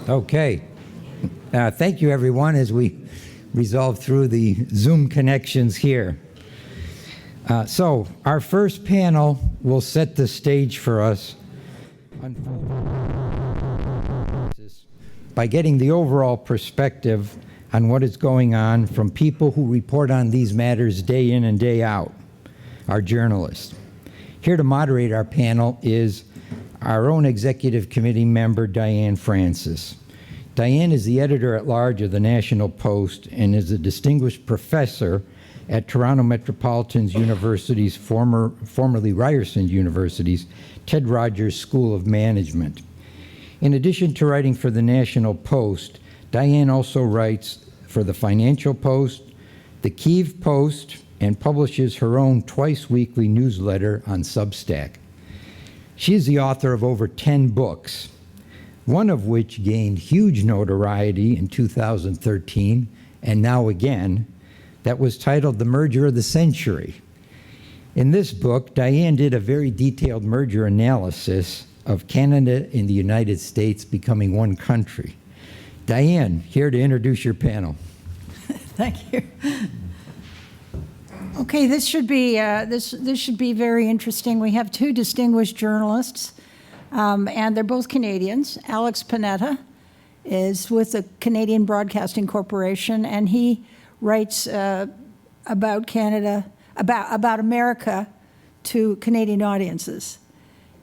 Okay. Thank you, everyone, as we resolve through the Zoom connections here. So our first panel will set the stage for us by getting the overall perspective on what is going on from people who report on these matters day in and day out, our journalists. Here to moderate our panel is our own executive committee member, Diane Francis. Diane is the editor-at-large of the National Post and is a distinguished professor at Toronto Metropolitan University's formerly Ryerson University's Ted Rogers School of Management. In addition to writing for the National Post, Diane also writes for the Financial Post, the Kyiv Post, and publishes her own twice-weekly newsletter on Substack. She is the author of over 10 books, one of which gained huge notoriety in 2013, and now again, that was titled The Merger of the Century. In this book, Diane did a very detailed merger analysis of Canada and the United States becoming one country. Diane, here to introduce your panel. Thank you. Okay, this should be this should be very interesting. We have two distinguished journalists, and they're both Canadians. Alex Panetta is with the Canadian Broadcasting Corporation, and he writes about Canada, about America to Canadian audiences.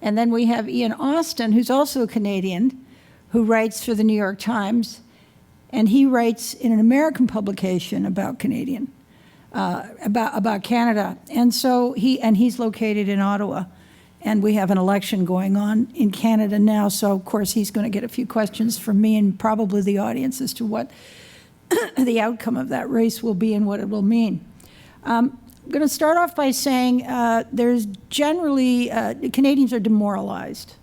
And then we have Ian Austin, who's also a Canadian, who writes for the New York Times, and he writes in an American publication about about Canada. And so he's located in Ottawa, and we have an election going on in Canada now. So of course he's going to get a few questions from me and probably the audience as to what the outcome of that race will be and what it will mean. I'm going to start off by saying there's generally, Canadians are demoralized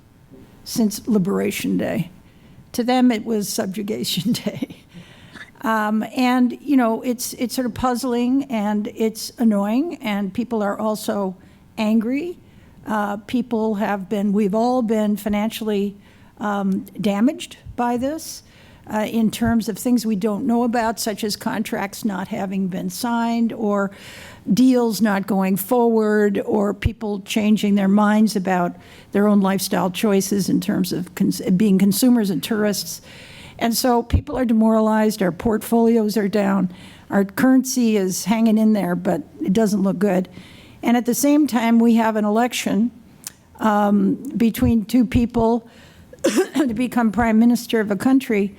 since Liberation Day. To them, it was Subjugation Day. And, you know, it's sort of puzzling and it's annoying, and people are also angry. We've all been financially damaged by this. In terms of things we don't know about, such as contracts not having been signed, or deals not going forward, or people changing their minds about their own lifestyle choices in terms of being consumers and tourists. And so people are demoralized, our portfolios are down, our currency is hanging in there, but it doesn't look good. And at the same time, we have an election between two people to become prime minister of a country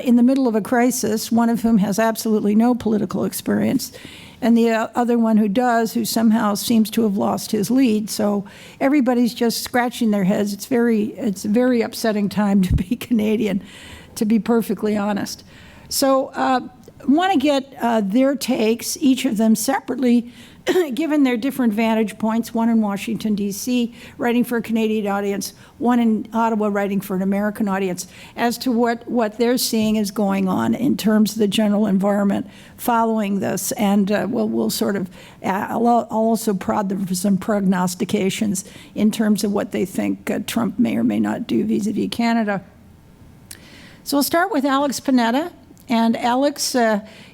in the middle of a crisis, one of whom has absolutely no political experience, and the other one who does, who somehow seems to have lost his lead. So everybody's just scratching their heads. It's a very upsetting time to be Canadian, to be perfectly honest. So I want to get their takes, each of them separately, given their different vantage points, one in Washington, D.C., writing for a Canadian audience, one in Ottawa, writing for an American audience, as to what they're seeing is going on in terms of the general environment following this. And we'll sort of, I'll also prod them for some prognostications in terms of what they think Trump may or may not do vis-a-vis Canada. So we'll start with Alex Panetta. And Alex,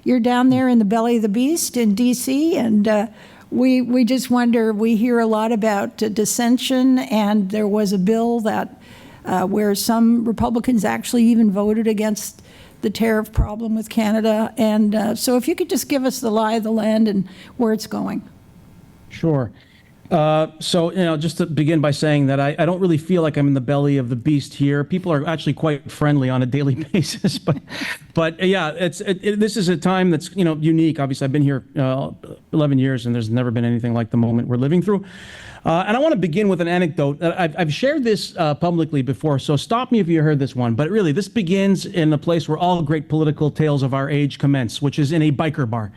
you're down there in the belly of the beast in D.C., and we just wonder, we hear a lot about dissension, and there was a bill that where some Republicans actually even voted against the tariff problem with Canada. And so if you could just give us the lie of the land and where it's going. Sure. So, you know, just to begin by saying that I don't really feel like I'm in the belly of the beast here. People are actually quite friendly on a daily basis, but yeah, this is a time that's, you know, unique. Obviously, I've been here 11 years, and there's never been anything like the moment we're living through. And I want to begin with an anecdote. I've shared this publicly before, so stop me if you heard this one. But really, this begins in the place where all great political tales of our age commence, which is in a biker bar.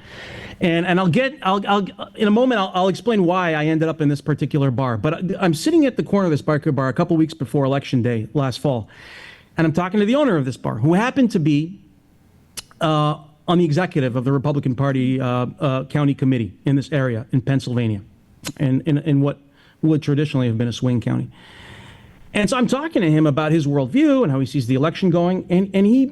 And I'll in a moment I'll explain why I ended up in this particular bar. But I'm sitting at the corner of this biker bar a couple weeks before Election Day last fall, and I'm talking to the owner of this bar, who happened to be on the executive of the Republican Party county committee in this area in Pennsylvania, and in what would traditionally have been a swing county. And so I'm talking to him about his worldview and how he sees the election going. And he,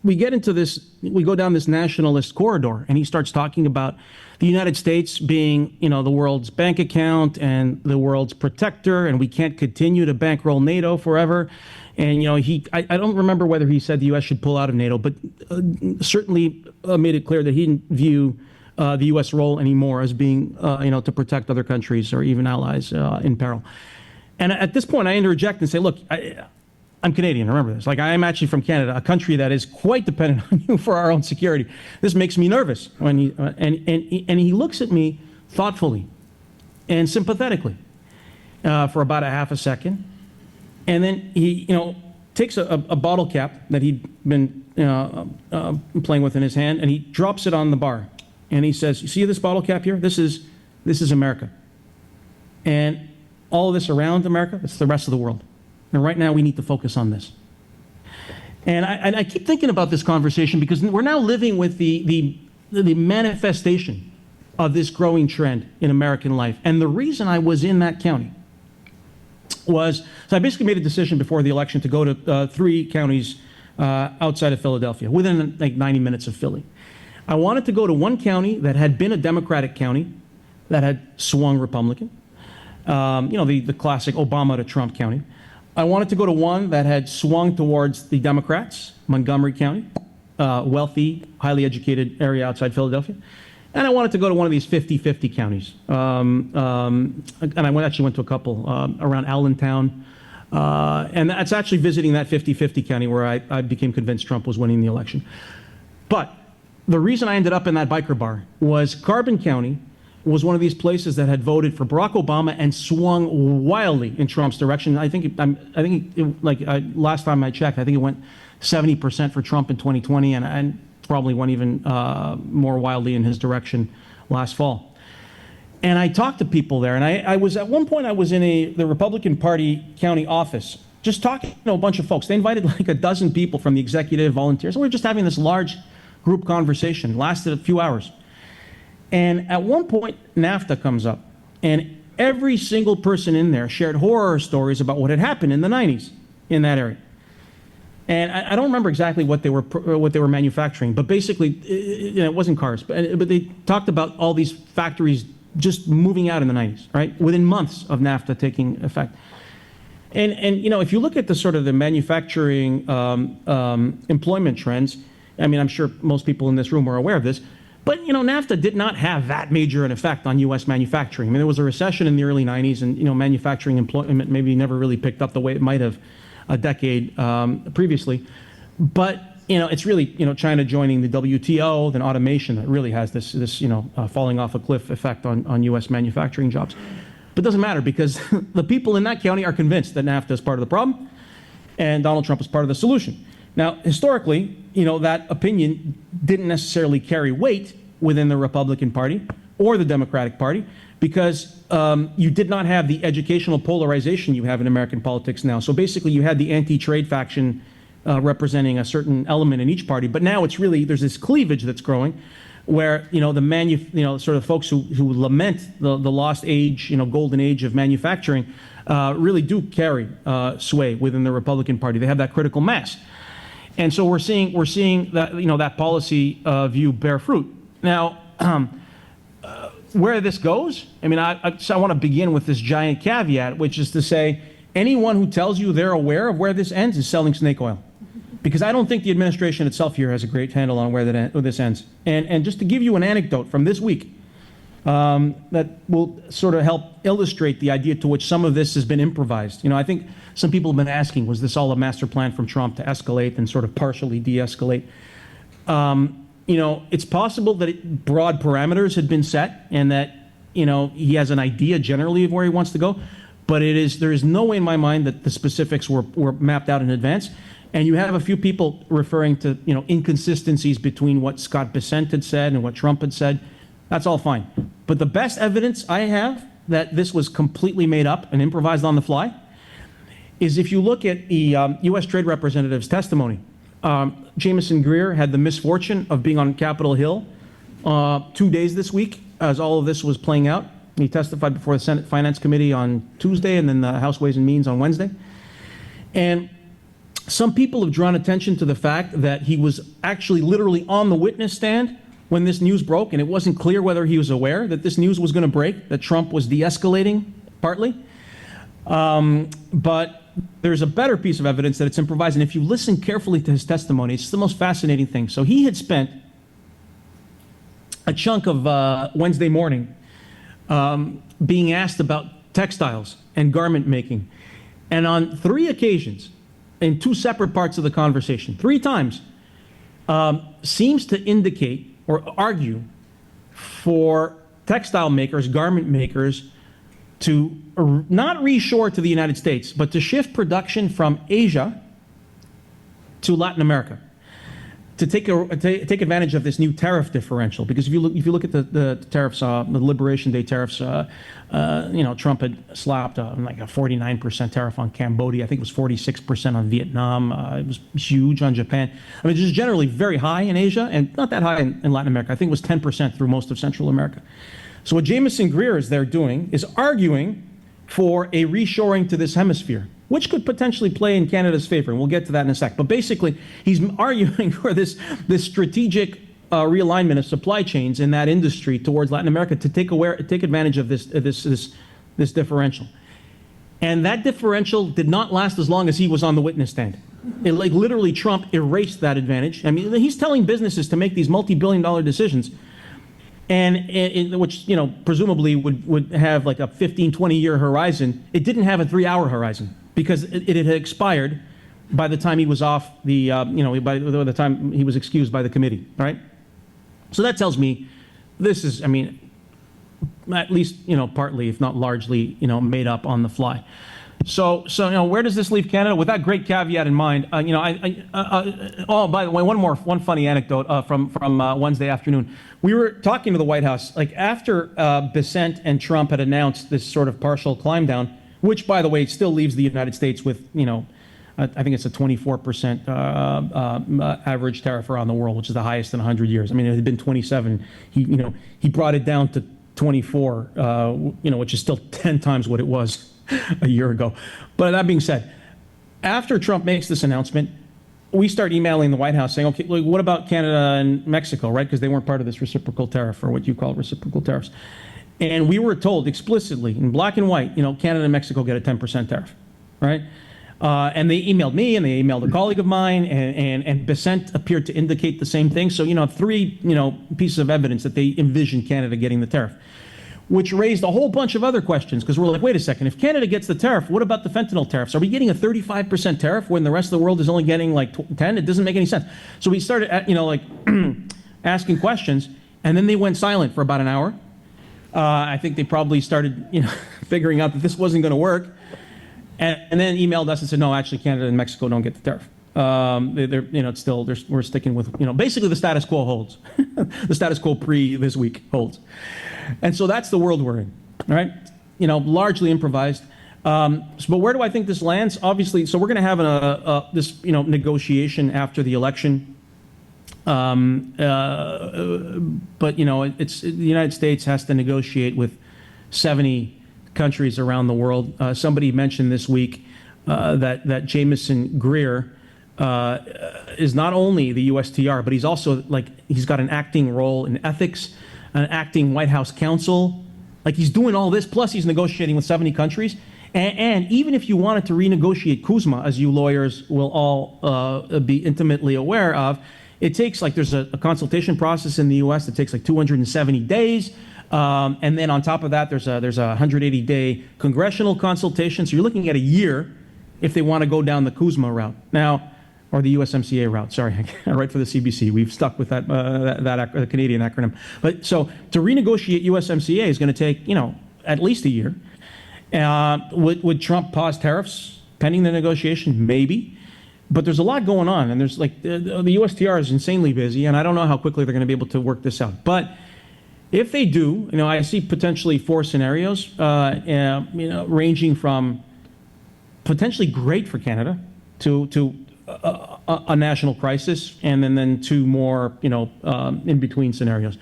we get into this, we go down this nationalist corridor, and he starts talking about the United States being, the world's bank account and the world's protector, and we can't continue to bankroll NATO forever. And, I don't remember whether he said the U.S. should pull out of NATO, but certainly made it clear that he didn't view the U.S. role anymore as being, to protect other countries or even allies in peril. And at this point, I interject and say, look, I'm Canadian, remember this. Like, I am actually from Canada, a country that is quite dependent on you for our own security. This makes me nervous. When he, and he looks at me thoughtfully and sympathetically for about a half a second. And then he, takes a bottle cap that he'd been playing with in his hand, and he drops it on the bar. And he says, you see this bottle cap here? This is America. And all of this around America, it's the rest of the world. And right now we need to focus on this. And I keep thinking about this conversation because we're now living with the manifestation of this growing trend in American life. And the reason I was in that county was, so I basically made a decision before the election to go to 3 counties outside of Philadelphia, within like 90 minutes of Philly. I wanted to go to one county that had been a Democratic county that had swung Republican. The classic Obama to Trump county. I wanted to go to one that had swung towards the Democrats, Montgomery County, wealthy, highly educated area outside Philadelphia. And I wanted to go to one of these 50-50 counties. And I actually went to a couple around Allentown. And that's actually visiting that 50-50 county where I became convinced Trump was winning the election. But the reason I ended up in that biker bar was Carbon County was one of these places that had voted for Barack Obama and swung wildly in Trump's direction. Last time I checked, I think it went 70% for Trump in 2020, and probably went even more wildly in his direction last fall. And I talked to people there, and I was at one point I was in the Republican Party county office, just talking to a bunch of folks. They invited like a dozen people from the executive, volunteers, and we were just having this large group conversation. It lasted a few hours. And at one point, NAFTA comes up, and every single person in there shared horror stories about what had happened in the 90s in that area. And I don't remember exactly what they were manufacturing, but basically, it wasn't cars. But they talked about all these factories just moving out in the 90s, right? Within months of NAFTA taking effect. And if you look at the sort of the manufacturing employment trends, I mean, I'm sure most people in this room are aware of this. But, NAFTA did not have that major an effect on U.S. manufacturing. I mean, there was a recession in the early 90s, and, manufacturing employment maybe never really picked up the way it might have a decade previously. But, it's really, China joining the WTO, then automation that really has this falling off a cliff effect on U.S. manufacturing jobs. But it doesn't matter because the people in that county are convinced that NAFTA is part of the problem and Donald Trump is part of the solution. Now, historically, that opinion didn't necessarily carry weight within the Republican Party or the Democratic Party because you did not have the educational polarization you have in American politics now. So basically, you had the anti-trade faction representing a certain element in each party, but now it's really, there's this cleavage that's growing where, sort of folks who lament the lost age, golden age of manufacturing really do carry sway within the Republican Party. They have that critical mass. And so we're seeing that that policy view bear fruit. Now, where this goes, I mean, I want to begin with this giant caveat, which is to say, anyone who tells you they're aware of where this ends is selling snake oil, because I don't think the administration itself here has a great handle on where this ends. And just to give you an anecdote from this week that will sort of help illustrate the idea to which some of this has been improvised. I think some people have been asking, was this all a master plan from Trump to escalate and sort of partially de-escalate? It's possible that broad parameters had been set and that, he has an idea generally of where he wants to go, but there is no way in my mind that the specifics were mapped out in advance. And you have a few people referring to, inconsistencies between what Scott Bessent had said and what Trump had said. That's all fine. But the best evidence I have that this was completely made up and improvised on the fly is if you look at the U.S. Trade Representative's testimony. Jameson Greer had the misfortune of being on Capitol Hill 2 days this week as all of this was playing out. He testified before the Senate Finance Committee on Tuesday and then the House Ways and Means on Wednesday. And some people have drawn attention to the fact that he was actually literally on the witness stand when this news broke, and it wasn't clear whether he was aware that this news was going to break, that Trump was de-escalating, partly. But there's a better piece of evidence that it's improvised, and if you listen carefully to his testimony, it's the most fascinating thing. So he had spent a chunk of Wednesday morning being asked about textiles and garment making. And on 3 occasions, in 2 separate parts of the conversation, 3 times, seems to indicate or argue for textile makers, garment makers, to not reshore to the United States, but to shift production from Asia to Latin America, to take advantage of this new tariff differential. Because if you look at the tariffs, the Liberation Day tariffs, Trump had slapped like a 49% tariff on Cambodia. I think it was 46% on Vietnam. It was huge on Japan. I mean, just generally very high in Asia and not that high in Latin America. I think it was 10% through most of Central America. So what Jamieson Greer is there doing is arguing for a reshoring to this hemisphere, which could potentially play in Canada's favor, and we'll get to that in a sec. But basically, he's arguing for this strategic realignment of supply chains in that industry towards Latin America to take advantage of this differential. And that differential did not last as long as he was on the witness stand. Like literally, Trump erased that advantage. I mean, he's telling businesses to make these multi-billion-dollar decisions, and which presumably would have like a 15, 20-year horizon. It didn't have a 3-hour horizon because it had expired by the time he was off the by the time he was excused by the committee. Right. So that tells me this is, I mean, at least partly, if not largely, made up on the fly. So where does this leave Canada? With that great caveat in mind, by the way, one funny anecdote from Wednesday afternoon. We were talking to the White House, like after Bissent and Trump had announced this sort of partial climb down, which, by the way, still leaves the United States with, I think it's a 24% average tariff around the world, which is the highest in 100 years. I mean, it had been 27. He brought it down to 24, which is still 10 times what it was a year ago. But that being said, after Trump makes this announcement, we start emailing the White House saying, okay, look, what about Canada and Mexico, right? Because they weren't part of this reciprocal tariff, or what you call reciprocal tariffs. And we were told explicitly, in black and white, Canada and Mexico get a 10% tariff, right? And they emailed me, and they emailed a colleague of mine, and Bissent appeared to indicate the same thing. So, 3, pieces of evidence that they envisioned Canada getting the tariff, which raised a whole bunch of other questions, because we're like, wait a second, if Canada gets the tariff, what about the fentanyl tariffs? Are we getting a 35% tariff when the rest of the world is only getting like 10? It doesn't make any sense. So we started, asking questions, and then they went silent for about an hour. I think they probably started, figuring out that this wasn't going to work, and then emailed us and said, no, actually, Canada and Mexico don't get the tariff. We're sticking with, basically the status quo holds. The status quo pre this week holds. And so that's the world we're in, right? Largely improvised. But where do I think this lands? Obviously, so we're going to have this negotiation after the election. But it's the United States has to negotiate with 70 countries around the world. Somebody mentioned this week that Jamieson Greer is not only the USTR, but he's also he's got an acting role in ethics, an acting White House counsel. Like, he's doing all this, plus he's negotiating with 70 countries. And even if you wanted to renegotiate CUSMA, as you lawyers will all be intimately aware of, it takes there's a consultation process in the U.S. that takes 270 days. And then on top of that, there's a 180-day congressional consultation. So you're looking at a year if they want to go down the CUSMA route. Now, or the USMCA route. Sorry, I write for the CBC. We've stuck with that Canadian acronym. But so to renegotiate USMCA is going to take at least a year. Would Trump pause tariffs pending the negotiation? Maybe. But there's a lot going on, and there's the USTR is insanely busy, and I don't know how quickly they're going to be able to work this out. But if they do, I see potentially 4 scenarios, ranging from potentially great for Canada to a national crisis, and then 2 more, in between scenarios.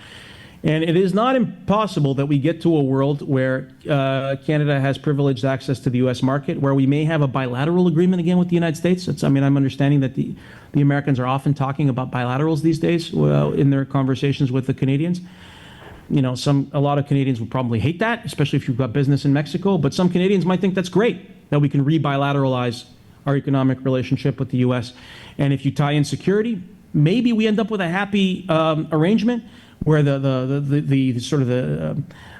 And it is not impossible that we get to a world where Canada has privileged access to the U.S. market, where we may have a bilateral agreement again with the United States. I'm understanding that the Americans are often talking about bilaterals these days in their conversations with the Canadians. A lot of Canadians would probably hate that, especially if you've got business in Mexico. But some Canadians might think that's great, that we can re-bilateralize our economic relationship with the U.S. And if you tie in security, maybe we end up with a happy arrangement where the sort of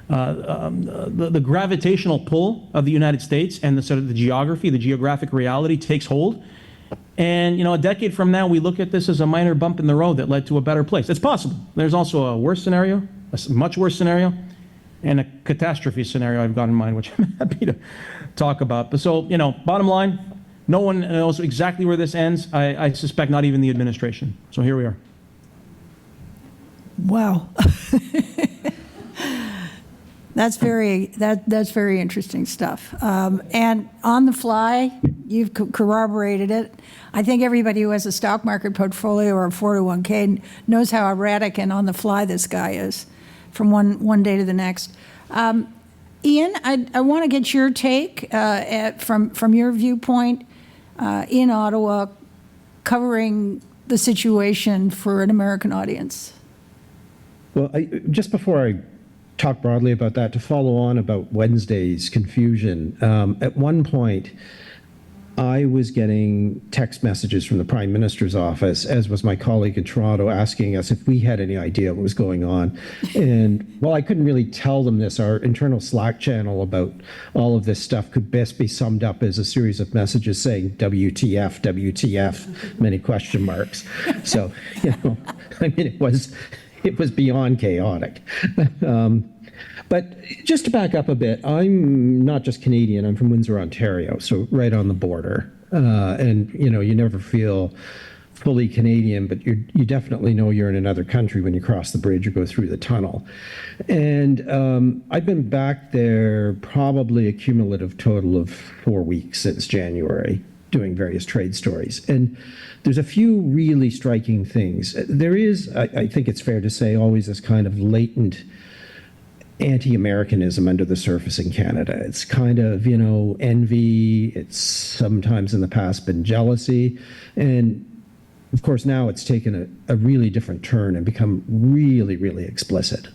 the gravitational pull of the United States and the sort of the geographic reality takes hold. And a decade from now, we look at this as a minor bump in the road that led to a better place. It's possible. There's also a worse scenario, a much worse scenario, and a catastrophe scenario I've got in mind, which I'm happy to talk about. But so, bottom line, no one knows exactly where this ends. I suspect not even the administration. So here we are. Wow. That's very interesting stuff. And on the fly, you've corroborated it. I think everybody who has a stock market portfolio or a 401k knows how erratic and on the fly this guy is from one day to the next. Ian, I want to get your take from your viewpoint in Ottawa, covering the situation for an American audience. Well, just before I talk broadly about that, to follow on about Wednesday's confusion, at one point, I was getting text messages from the Prime Minister's office, as was my colleague in Toronto, asking us if we had any idea what was going on. And while I couldn't really tell them this, our internal Slack channel about all of this stuff could best be summed up as a series of messages saying WTF, WTF, many question marks. So, it was beyond chaotic. But just to back up a bit, I'm not just Canadian, I'm from Windsor, Ontario, so right on the border. And you never feel fully Canadian, but you definitely know you're in another country when you cross the bridge or go through the tunnel. And I've been back there probably a cumulative total of 4 weeks since January, doing various trade stories. And there's a few really striking things. There is, I think it's fair to say, always this kind of latent anti-Americanism under the surface in Canada. It's kind of, envy. It's sometimes in the past been jealousy. And of course, now it's taken a really different turn and become really, really explicit.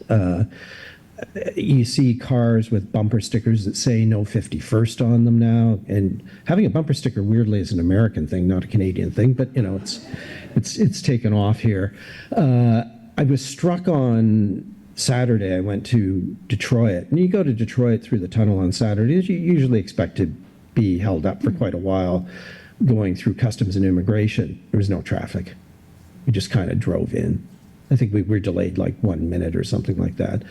You see cars with bumper stickers that say no 51st on them now, and having a bumper sticker weirdly is an American thing, not a Canadian thing, but it's taken off here. I was struck on Saturday. I went to Detroit, and you go to Detroit through the tunnel on Saturdays, you usually expect to be held up for quite a while going through customs and immigration. There was no traffic. We just kind of drove in. I think we were delayed like 1 minute or something like that.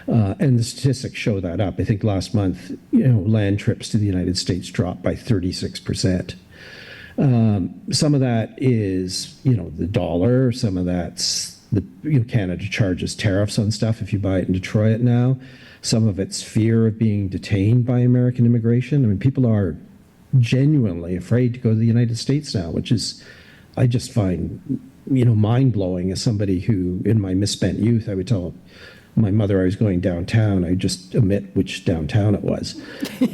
And the statistics show that up. I think last month, land trips to the United States dropped by 36%. Some of that is, the dollar. Some of that's Canada charges tariffs on stuff if you buy it in Detroit now. Some of it's fear of being detained by American immigration. I mean, people are genuinely afraid to go to the United States now, which is, I just find, mind-blowing as somebody who, in my misspent youth, I would tell my mother I was going downtown. I just omit which downtown it was. You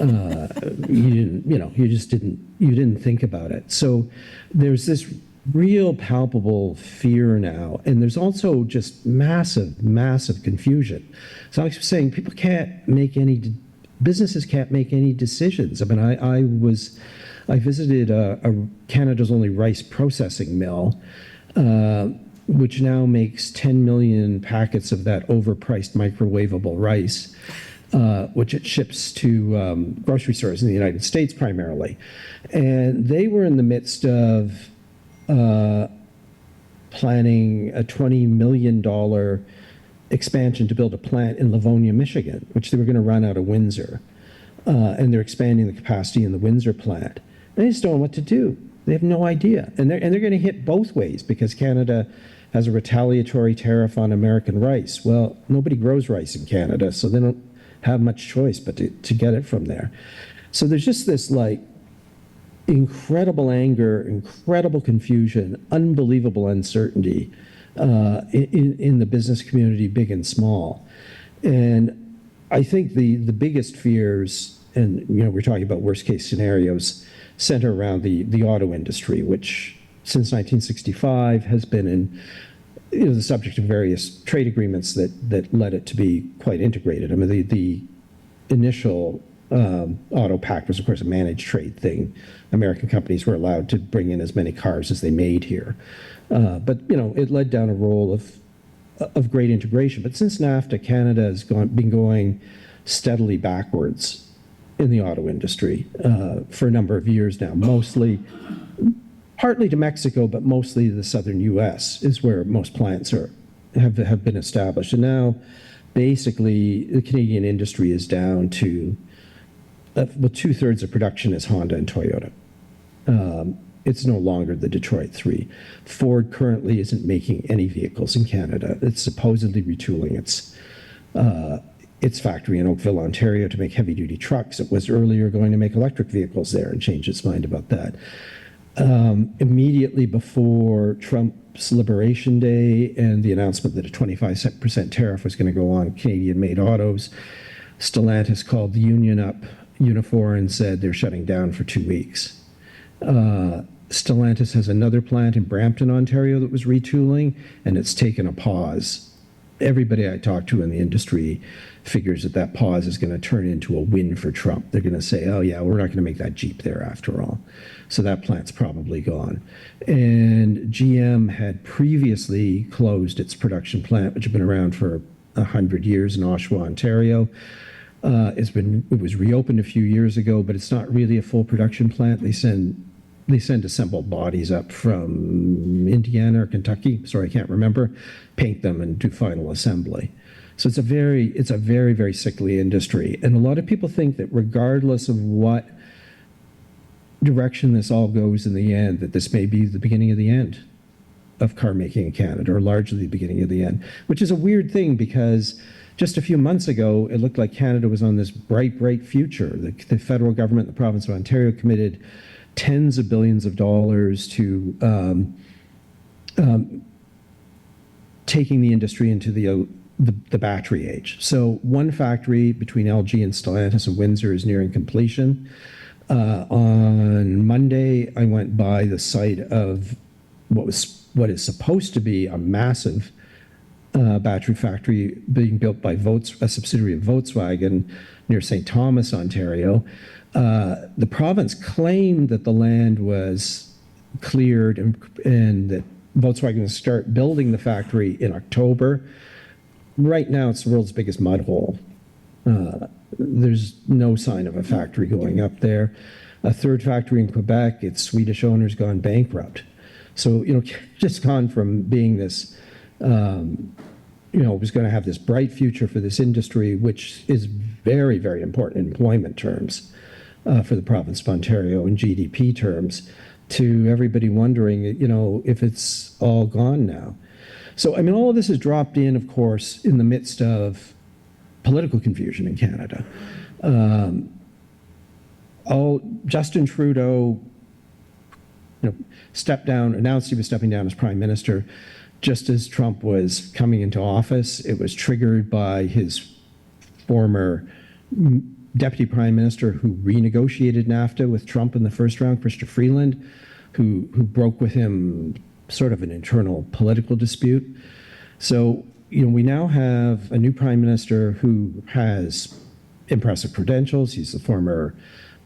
didn't think about it. So there's this real palpable fear now, and there's also just massive, massive confusion. So I was saying, businesses can't make any decisions. I mean, I visited Canada's only rice processing mill, which now makes 10 million packets of that overpriced microwavable rice, which it ships to grocery stores in the United States primarily. And they were in the midst of planning a $20 million expansion to build a plant in Livonia, Michigan, which they were going to run out of Windsor. And they're expanding the capacity in the Windsor plant. They just don't know what to do. They have no idea. And they're going to hit both ways because Canada has a retaliatory tariff on American rice. Well, nobody grows rice in Canada, so they don't have much choice but to get it from there. So there's just this incredible anger, incredible confusion, unbelievable uncertainty in the business community, big and small. And I think the biggest fears, and we're talking about worst case scenarios, center around the auto industry, which since 1965 has been the subject of various trade agreements that led it to be quite integrated. I mean, the initial auto pact was, of course, a managed trade thing. American companies were allowed to bring in as many cars as they made here. But it led down a role of great integration. But since NAFTA, Canada has been going steadily backwards in the auto industry for a number of years now, partly to Mexico, but mostly the southern U.S. is where most plants have been established. And now, basically, the Canadian industry is down to, well, 2/3 of production is Honda and Toyota. It's no longer the Detroit Three. Ford currently isn't making any vehicles in Canada. It's supposedly retooling its factory in Oakville, Ontario, to make heavy-duty trucks. It was earlier going to make electric vehicles there and changed its mind about that. Immediately before Trump's Liberation Day and the announcement that a 25% tariff was going to go on Canadian-made autos, Stellantis called the union up, Unifor, and said they're shutting down for 2 weeks. Stellantis has another plant in Brampton, Ontario that was retooling, and it's taken a pause. Everybody I talk to in the industry figures that pause is going to turn into a win for Trump. They're going to say, oh yeah, we're not going to make that Jeep there after all. So that plant's probably gone. And GM had previously closed its production plant, which had been around for 100 years in Oshawa, Ontario. It was reopened a few years ago, but it's not really a full production plant. They send assembled bodies up from Indiana or Kentucky, sorry, I can't remember, paint them and do final assembly. So it's a very, very sickly industry. And a lot of people think that regardless of what direction this all goes in the end, that this may be the beginning of the end of car making in Canada, or largely the beginning of the end, which is a weird thing because just a few months ago, it looked like Canada was on this bright future. The federal government, the province of Ontario, committed tens of billions of dollars to taking the industry into the battery age. So one factory between LG and Stellantis in Windsor is nearing completion. On Monday, I went by the site of what is supposed to be a massive battery factory being built by a subsidiary of Volkswagen near St. Thomas, Ontario. The province claimed that the land was cleared and that Volkswagen will start building the factory in October. Right now, it's the world's biggest mud hole. There's no sign of a factory going up there. A third factory in Quebec, its Swedish owner's gone bankrupt. So, just gone from being this, was going to have this bright future for this industry, which is very, very important in employment terms for the province of Ontario in GDP terms, to everybody wondering, if it's all gone now. So, all of this has dropped in, of course, in the midst of political confusion in Canada. Justin Trudeau, announced he was stepping down as prime minister just as Trump was coming into office. It was triggered by his former deputy prime minister who renegotiated NAFTA with Trump in the first round, Chrystia Freeland, who broke with him sort of an internal political dispute. So, we now have a new prime minister who has impressive credentials. He's the former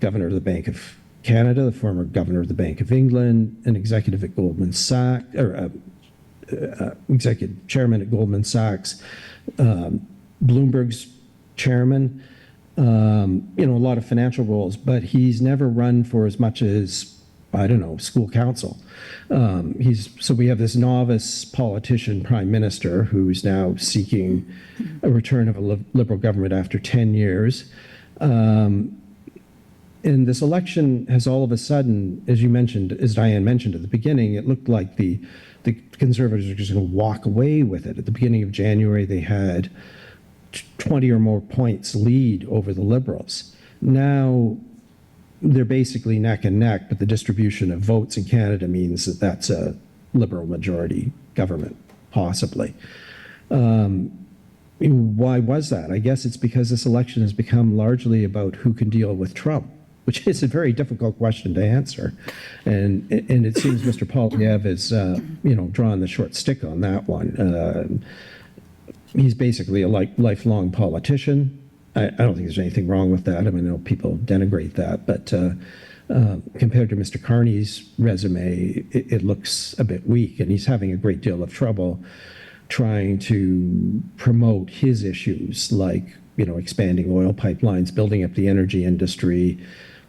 governor of the Bank of Canada, the former governor of the Bank of England, an executive at Goldman Sachs, or executive chairman at Goldman Sachs, Bloomberg's chairman, a lot of financial roles, but he's never run for as much as, school council. So we have this novice politician prime minister who's now seeking a return of a liberal government after 10 years. And this election has all of a sudden, as Diane mentioned at the beginning, it looked like the Conservatives are just going to walk away with it. At the beginning of January, they had 20 or more points lead over the Liberals. Now, they're basically neck and neck, but the distribution of votes in Canada means that that's a Liberal majority government possibly. Why was that? I guess it's because this election has become largely about who can deal with Trump, which is a very difficult question to answer. And it seems Mr. Poilievre is, drawing the short stick on that one. He's basically a lifelong politician. I don't think there's anything wrong with that. I mean, I know people denigrate that, but compared to Mr. Carney's resume, it looks a bit weak, and he's having a great deal of trouble trying to promote his issues like, expanding oil pipelines, building up the energy industry,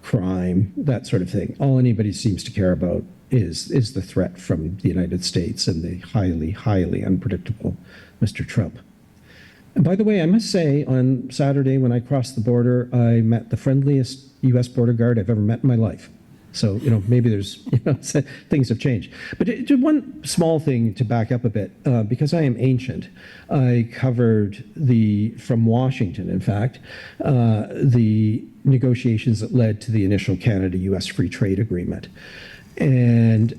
crime, that sort of thing. All anybody seems to care about is the threat from the United States and the highly, highly unpredictable Mr. Trump. And by the way, I must say, on Saturday when I crossed the border, I met the friendliest U.S. border guard I've ever met in my life. So, maybe there's, things have changed. But just one small thing to back up a bit, because I am ancient, I covered from Washington, in fact, the negotiations that led to the initial Canada-U.S. free trade agreement. And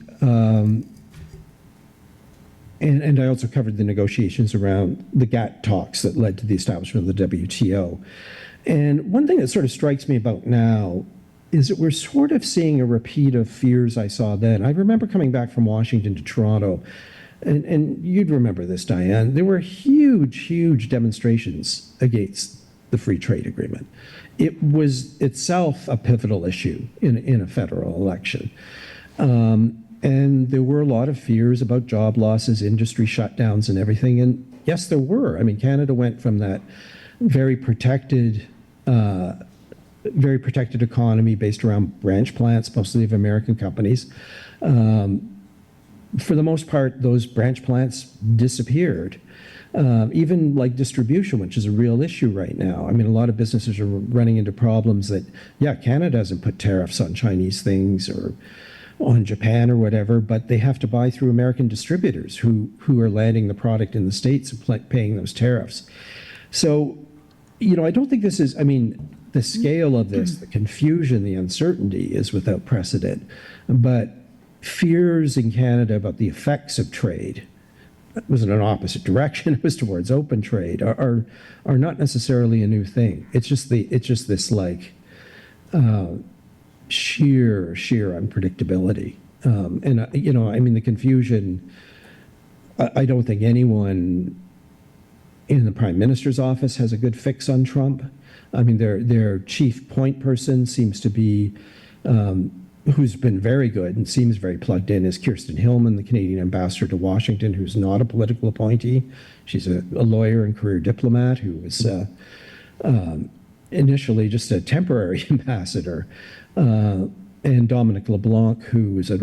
I also covered the negotiations around the GATT talks that led to the establishment of the WTO. And one thing that sort of strikes me about now is that we're sort of seeing a repeat of fears I saw then. I remember coming back from Washington to Toronto, and you'd remember this, Diane. There were huge, huge demonstrations against the free trade agreement. It was itself a pivotal issue in a federal election. And there were a lot of fears about job losses, industry shutdowns, and everything. And yes, there were. I mean, Canada went from that very protected economy based around branch plants, mostly of American companies. For the most part, those branch plants disappeared. Even like distribution, which is a real issue right now. I mean, a lot of businesses are running into problems that, Canada hasn't put tariffs on Chinese things or on Japan or whatever, but they have to buy through American distributors who are landing the product in the States and paying those tariffs. So, I don't think this is, the scale of this, the confusion, the uncertainty is without precedent. But fears in Canada about the effects of trade, it was in an opposite direction, it was towards open trade, are not necessarily a new thing. It's just this like sheer unpredictability. The confusion, I don't think anyone in the Prime Minister's office has a good fix on Trump. Their chief point person seems to be, who's been very good and seems very plugged in, is Kirsten Hillman, the Canadian ambassador to Washington, who's not a political appointee. She's a lawyer and career diplomat who was initially just a temporary ambassador. And Dominic LeBlanc, who is a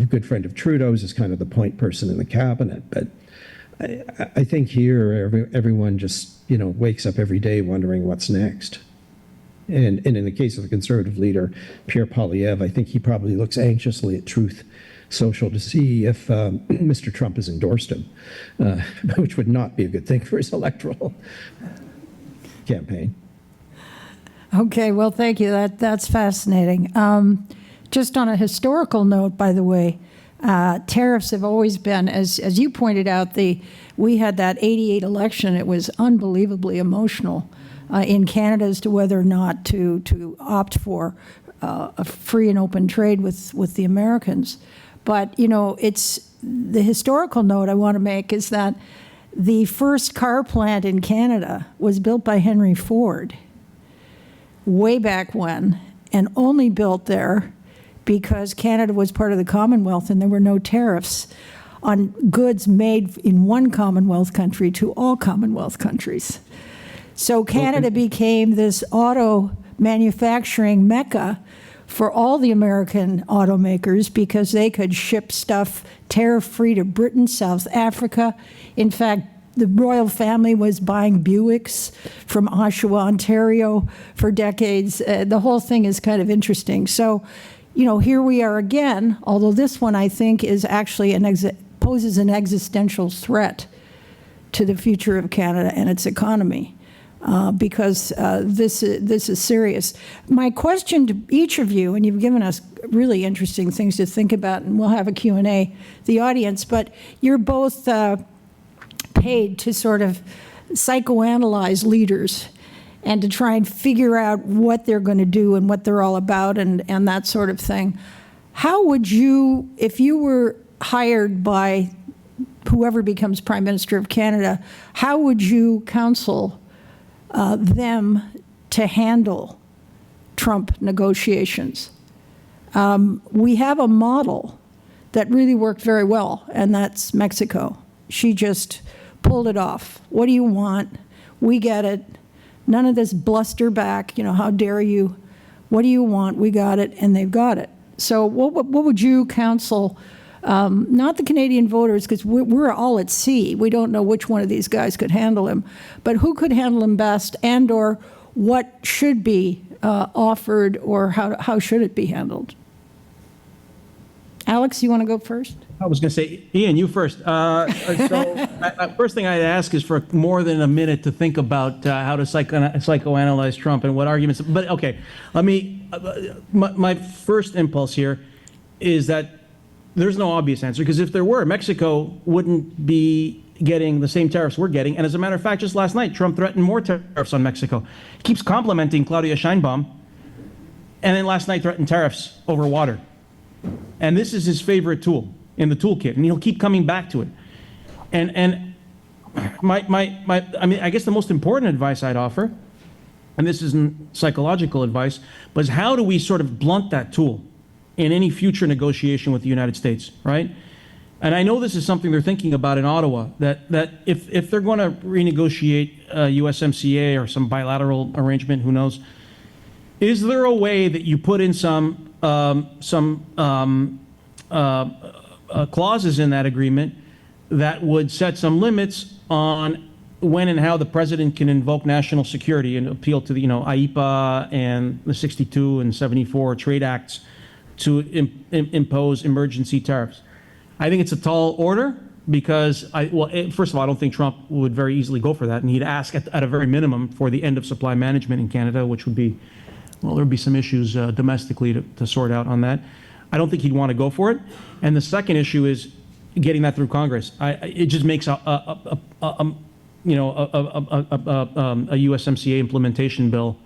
good friend of Trudeau's, is kind of the point person in the cabinet. But I think here everyone just wakes up every day wondering what's next. And in the case of the Conservative leader, Pierre Poilievre, I think he probably looks anxiously at Truth Social to see if Mr. Trump has endorsed him, which would not be a good thing for his electoral campaign. Okay, well, thank you. That's fascinating. Just on a historical note, by the way, tariffs have always been, as you pointed out, we had that 88 election. It was unbelievably emotional in Canada as to whether or not to opt for a free and open trade with the Americans. But, it's the historical note I want to make is that the first car plant in Canada was built by Henry Ford way back when, and only built there because Canada was part of the Commonwealth and there were no tariffs on goods made in one Commonwealth country to all Commonwealth countries. So Canada became this auto manufacturing mecca for all the American automakers because they could ship stuff tariff-free to Britain, South Africa. In fact, the royal family was buying Buicks from Oshawa, Ontario for decades. The whole thing is kind of interesting. So, here we are again, although this one I think is actually poses an existential threat to the future of Canada and its economy. Because this is serious. My question to each of you, and you've given us really interesting things to think about, and we'll have a Q&A, the audience, but you're both paid to sort of psychoanalyze leaders and to try and figure out what they're going to do and what they're all about and that sort of thing. How would you, if you were hired by whoever becomes Prime Minister of Canada, how would you counsel them to handle Trump negotiations? We have a model that really worked very well, and that's Mexico. She just pulled it off. What do you want? We get it. None of this bluster back, how dare you? What do you want? We got it, and they've got it. So what would you counsel, not the Canadian voters, because we're all at sea. We don't know which one of these guys could handle him, but who could handle him best, and or what should be offered, or how should it be handled? Alex, you want to go first? I was going to say, Ian, you first. First thing I'd ask is for more than a minute to think about how to psychoanalyze Trump and what arguments. But okay, let me. My first impulse here is that there's no obvious answer, because if there were, Mexico wouldn't be getting the same tariffs we're getting. And as a matter of fact, just last night, Trump threatened more tariffs on Mexico. He keeps complimenting Claudia Sheinbaum, and then last night threatened tariffs over water. And this is his favorite tool in the toolkit, and he'll keep coming back to it. And I guess the most important advice I'd offer, and this isn't psychological advice, but is how do we sort of blunt that tool in any future negotiation with the United States, right? And I know this is something they're thinking about in Ottawa, that if they're going to renegotiate USMCA or some bilateral arrangement, who knows, is there a way that you put in some clauses in that agreement that would set some limits on when and how the president can invoke national security and appeal to the IEPA and the 62 and 74 trade acts to impose emergency tariffs? I think it's a tall order, because first of all, I don't think Trump would very easily go for that, and he'd ask at a very minimum for the end of supply management in Canada, which would be, well, there'd be some issues domestically to sort out on that. I don't think he'd want to go for it. And the second issue is getting that through Congress. It just makes a USMCA implementation bill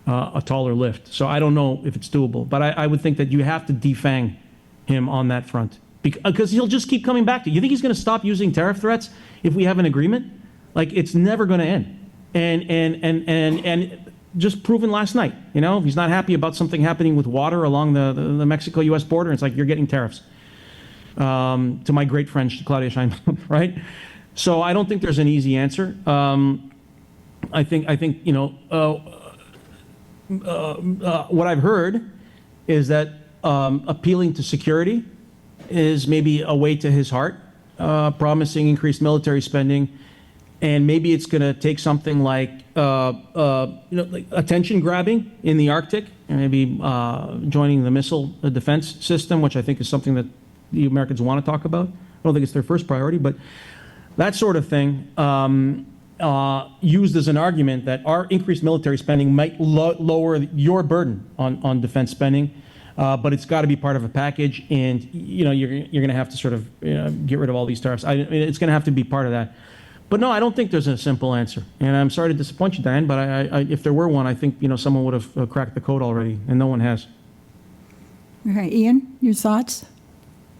a taller lift. So I don't know if it's doable, but I would think that you have to defang him on that front, because he'll just keep coming back to you. You think he's going to stop using tariff threats if we have an agreement? Like, it's never going to end. And just proven last night, if he's not happy about something happening with water along the Mexico-U.S. border, it's like, you're getting tariffs. To my great friend Claudia Sheinbaum, right? So I don't think there's an easy answer. I think what I've heard is that appealing to security is maybe a way to his heart, promising increased military spending, and maybe it's going to take something like like attention grabbing in the Arctic, and maybe joining the missile defense system, which I think is something that the Americans want to talk about. I don't think it's their first priority, but that sort of thing used as an argument that our increased military spending might lower your burden on defense spending, but it's got to be part of a package, and you're going to have to sort of get rid of all these tariffs. It's going to have to be part of that. But no, I don't think there's a simple answer, and I'm sorry to disappoint you, Diane, but if there were one, I think someone would have cracked the code already, and no one has. Okay, Ian, your thoughts?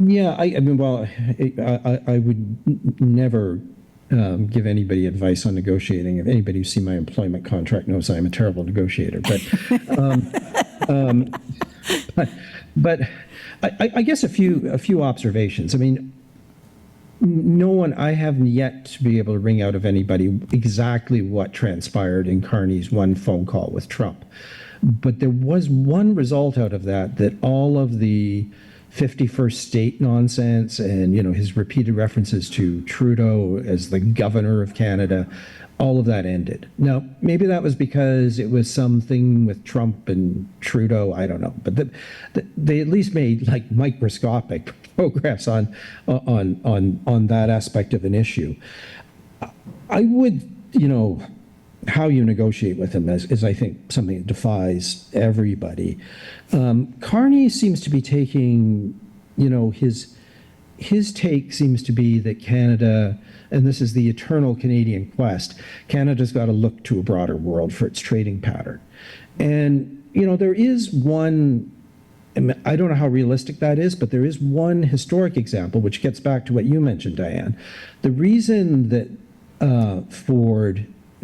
Yeah, I mean, well, I would never give anybody advice on negotiating. If anybody who's seen my employment contract knows I'm a terrible negotiator. But I guess a few observations. I mean, I haven't yet to be able to wring out of anybody exactly what transpired in Carney's one phone call with Trump. But there was one result out of that all of the 51st state nonsense and his repeated references to Trudeau as the governor of Canada, all of that ended. Now, maybe that was because it was something with Trump and Trudeau, I don't know, but they at least made like microscopic progress on that aspect of an issue. I would, how you negotiate with him is I think something that defies everybody. Carney seems to be taking, his his take seems to be that Canada, and this is the eternal Canadian quest, Canada's got to look to a broader world for its trading pattern. And, you know, there is one, I don't know how realistic that is, but there is one historic example, which gets back to what you mentioned, Diane. The reason that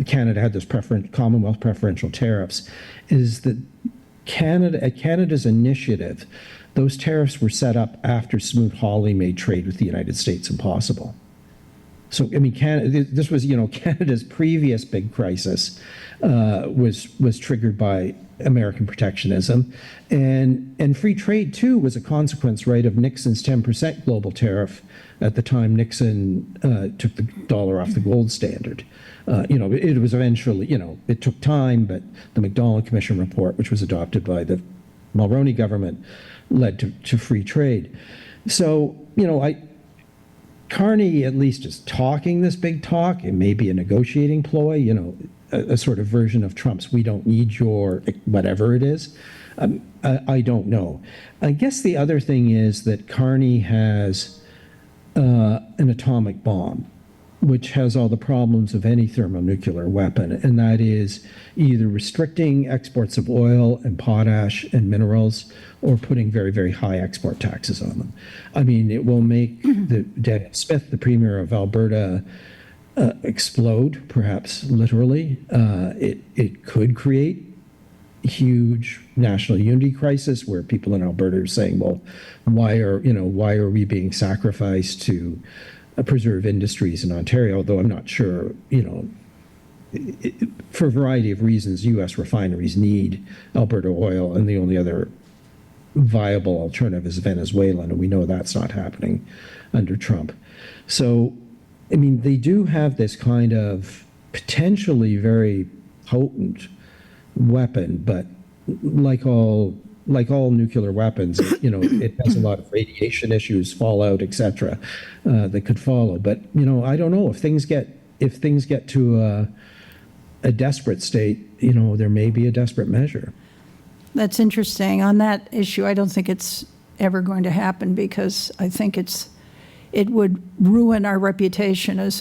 Canada had this Commonwealth preferential tariffs is that at Canada's initiative, those tariffs were set up after Smoot-Hawley made trade with the United States impossible. So, I mean, this was, you know, Canada's previous big crisis was triggered by American protectionism. And free trade, too, was a consequence, right, of Nixon's 10% global tariff at the time Nixon took the dollar off the gold standard. You know, it was eventually, you know, it took time, but the McDonald Commission report, which was adopted by the Mulroney government, led to free trade. So, you know, Carney at least is talking this big talk. It may be a negotiating ploy, you know, a sort of version of Trump's "we don't need your whatever it is." I don't know. I guess the other thing is that Carney has an atomic bomb, which has all the problems of any thermonuclear weapon, and that is either restricting exports of oil and potash and minerals or putting very, very high export taxes on them. I mean, it will make Daniel Smith, the Premier of Alberta, explode, perhaps literally. It could create a huge national unity crisis where people in Alberta are saying, well, why are we being sacrificed to preserve industries in Ontario, although I'm not sure, you know, for a variety of reasons, U.S. refineries need Alberta oil, and the only other viable alternative is Venezuelan, and we know that's not happening under Trump. So, I mean, they do have this kind of potentially very potent weapon, but like all nuclear weapons, you know, it has a lot of radiation issues, fallout, etc., that could follow. But you know, I don't know if things get to a desperate state. You know, there may be a desperate measure. That's interesting. On that issue, I don't think it's ever going to happen because I think it would ruin our reputation as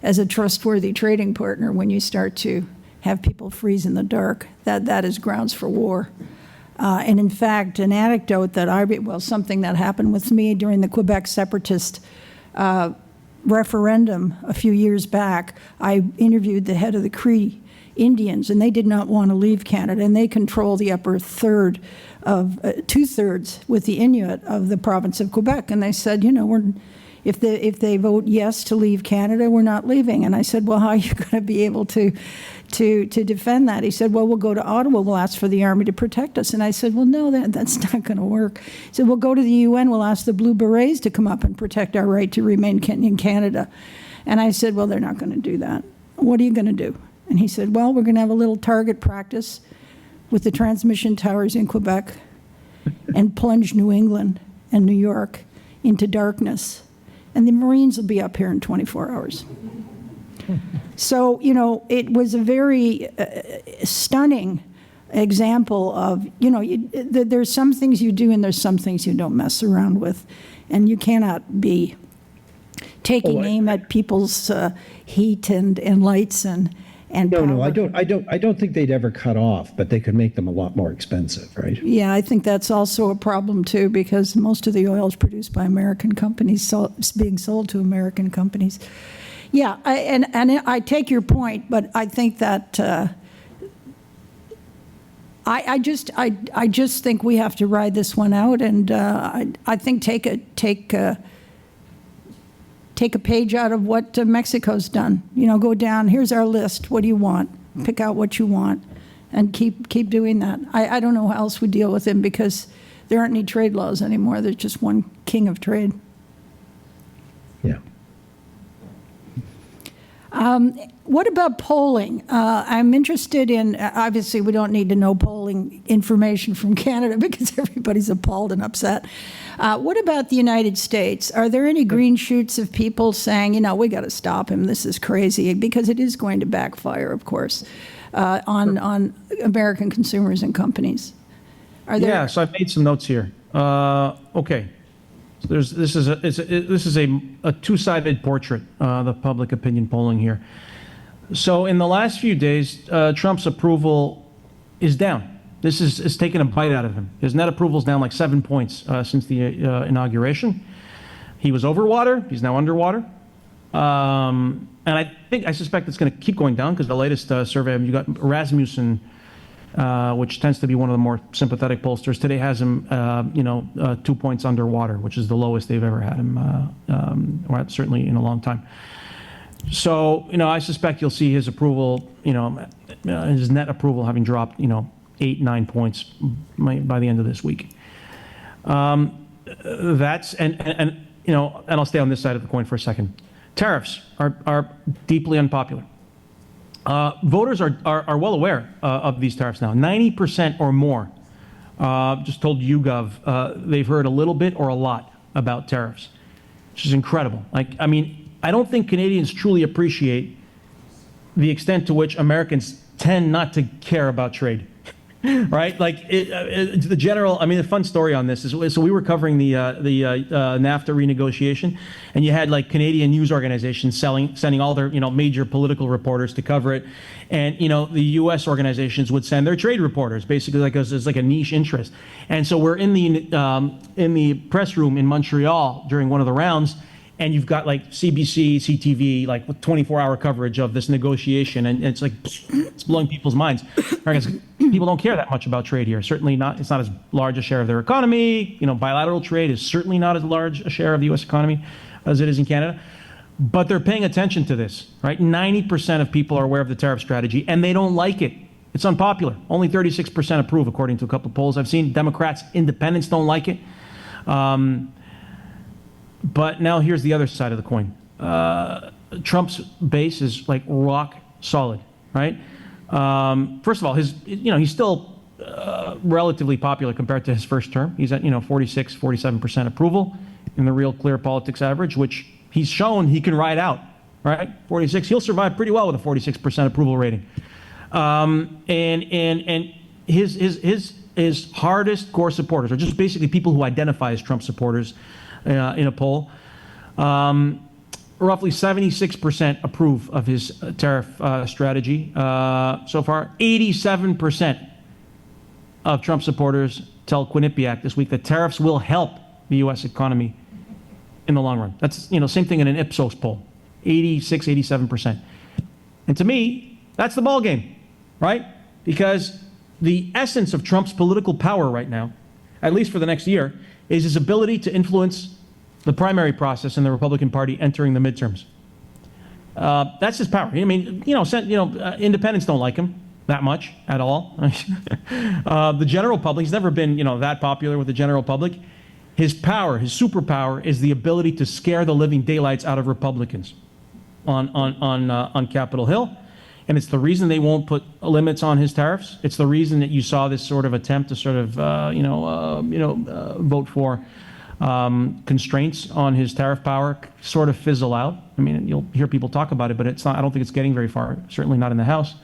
a trustworthy trading partner when you start to have people freeze in the dark. That is grounds for war. And in fact, an anecdote something that happened with me during the Quebec separatist referendum a few years back. I interviewed the head of the Cree Indians, and they did not want to leave Canada, and they control the upper third of two-thirds with the Inuit of the province of Quebec. And they said, you know, if they vote yes to leave Canada, we're not leaving. And I said, well, how are you going to be able to defend that? He said, well, we'll go to Ottawa, we'll ask for the Army to protect us. And I said, well, no, that's not going to work. He said, we'll go to the UN, we'll ask the Blue Berets to come up and protect our right to remain in Canada. And I said, well, they're not going to do that. What are you going to do? And he said, well, we're going to have a little target practice with the transmission towers in Quebec and plunge New England and New York into darkness. And the Marines will be up here in 24 hours. So, you know, it was a very stunning example of, you know, there's some things you do and there's some things you don't mess around with. And you cannot be taking aim at people's heat and lights and No, power. no, I don't think they'd ever cut off, but they could make them a lot more expensive, right? Yeah, I think that's also a problem too, because most of the oil is produced by American companies, being sold to American companies. Yeah, and I take your point, but I think that I just think we have to ride this one out, and I think take a page out of what Mexico's done. You know, go down, here's our list, what do you want? Pick out what you want, and keep doing that. I don't know how else we deal with them, because there aren't any trade laws anymore. There's just one king of trade. Yeah. What about polling? I'm interested in, obviously we don't need to know polling information from Canada because everybody's appalled and upset. What about the United States? Are there any green shoots of people saying, you know, we got to stop him, this is crazy, because it is going to backfire, of course, on American consumers and companies? Are there? Yeah, so I've made some notes here. Okay. So this is a two-sided portrait, the public opinion polling here. So in the last few days, Trump's approval is down. This is taking a bite out of him. His net approval is down like 7 points since the inauguration. He was over water. He's now underwater. And I suspect it's going to keep going down because the latest survey, you got Rasmussen, which tends to be one of the more sympathetic pollsters, today has him, 2 points underwater, which is the lowest they've ever had him, or certainly in a long time. So, I suspect you'll see his approval, his net approval having dropped, 8-9 points by the end of this week. That's and I'll stay on this side of the coin for a second. Tariffs are deeply unpopular. Voters are well aware of these tariffs now. 90% or more just told YouGov they've heard a little bit or a lot about tariffs, which is incredible. I don't think Canadians truly appreciate the extent to which Americans tend not to care about trade. Right? The general, the fun story on this is, so we were covering the NAFTA renegotiation, and you had Canadian news organizations sending all their, major political reporters to cover it. And, the U.S. organizations would send their trade reporters, basically as like a niche interest. And so we're in the press room in Montreal during one of the rounds, and you've got CBC, CTV, with 24-hour coverage of this negotiation, and it's it's blowing people's minds. People don't care that much about trade here. Certainly not. It's not as large a share of their economy. Bilateral trade is certainly not as large a share of the U.S. economy as it is in Canada. But they're paying attention to this, right? 90% of people are aware of the tariff strategy, and they don't like it. It's unpopular. Only 36% approve, according to a couple of polls I've seen. Democrats, independents don't like it. But now here's the other side of the coin. Trump's base is rock solid, right? First of all, he's still relatively popular compared to his first term. He's at 46, 47% approval in the Real Clear Politics average, which he's shown he can ride out, right? 46, he'll survive pretty well with a 46% approval rating. And his hardest core supporters are just basically people who identify as Trump supporters. In a poll, roughly 76% approve of his tariff strategy so far. 87% of Trump supporters tell Quinnipiac this week that tariffs will help the U.S. economy in the long run. That's same thing in an Ipsos poll, 86, 87%. And to me, that's the ball game, right? Because the essence of Trump's political power right now, at least for the next year, is his ability to influence the primary process in the Republican Party entering the midterms. That's his power. Independents don't like him that much at all. The general public, he's never been, that popular with the general public. His power, his superpower, is the ability to scare the living daylights out of Republicans on Capitol Hill. And it's the reason they won't put limits on his tariffs. It's the reason that you saw this sort of attempt to sort of, vote for constraints on his tariff power sort of fizzle out. You'll hear people talk about it, but it's not. I don't think it's getting very far. Certainly not in the House,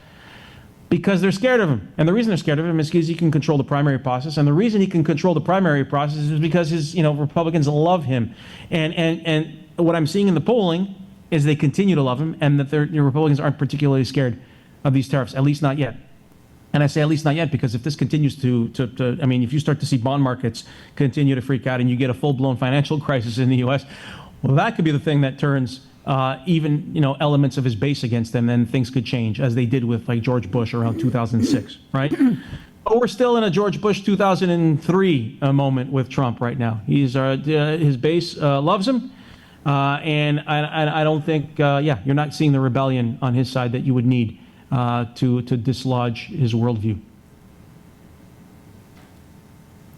because they're scared of him. And the reason they're scared of him is because he can control the primary process. And the reason he can control the primary process is because his, Republicans love him. And what I'm seeing in the polling is they continue to love him, and that the Republicans aren't particularly scared of these tariffs, at least not yet. And I say at least not yet because if this continues if you start to see bond markets continue to freak out and you get a full-blown financial crisis in the U.S., well, that could be the thing that turns even elements of his base against him, and things could change, as they did with George Bush around 2006, right? But we're still in a George Bush 2003 moment with Trump right now. His base loves him. And I don't think, you're not seeing the rebellion on his side that you would need to dislodge his worldview.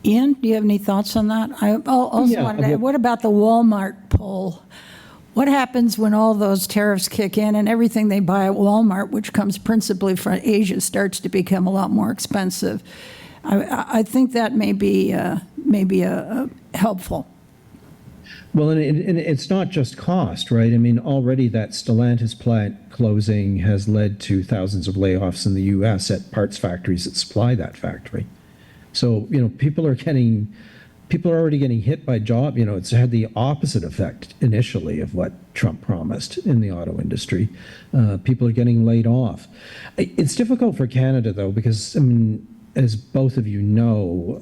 Ian, do you have any thoughts on that? I also wanted to add, what about the Walmart poll? What happens when all those tariffs kick in and everything they buy at Walmart, which comes principally from Asia, starts to become a lot more expensive? I think that may be helpful. Well, and it's not just cost, right? Already that Stellantis plant closing has led to thousands of layoffs in the U.S. at parts factories that supply that factory. So, people are getting people are already getting hit by job. It's had the opposite effect initially of what Trump promised in the auto industry. People are getting laid off. It's difficult for Canada, though, because, I mean, as both of you know,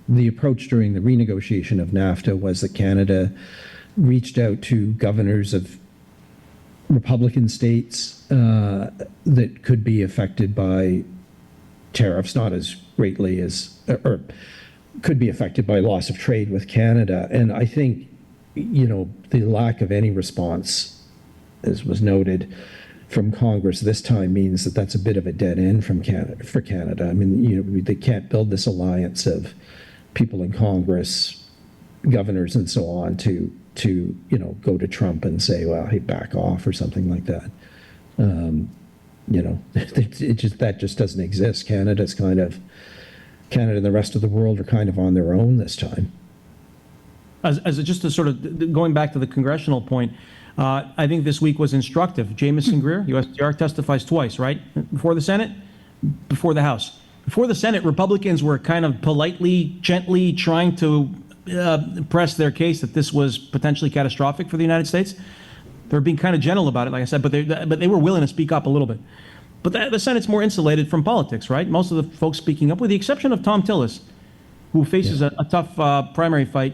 the approach during the renegotiation of NAFTA was that Canada reached out to governors of Republican states that could be affected by tariffs, not as greatly as, or could be affected by loss of trade with Canada. And I think, the lack of any response, as was noted, from Congress this time means that that's a bit of a dead end for Canada. I mean, they can't build this alliance of people in Congress, governors and so on to go to Trump and say, well, hey, back off or something like that. That just doesn't exist. Canada and the rest of the world are kind of on their own this time. Just to sort of going back to the congressional point, I think this week was instructive. Jamison Greer, USTR, testifies twice, right? Before the Senate, before the House. Before the Senate, Republicans were kind of politely, gently trying to press their case that this was potentially catastrophic for the United States. They were being kind of gentle about it, like I said, but they were willing to speak up a little bit. But the Senate's more insulated from politics, right? Most of the folks speaking up, with the exception of Tom Tillis, who faces a tough primary fight.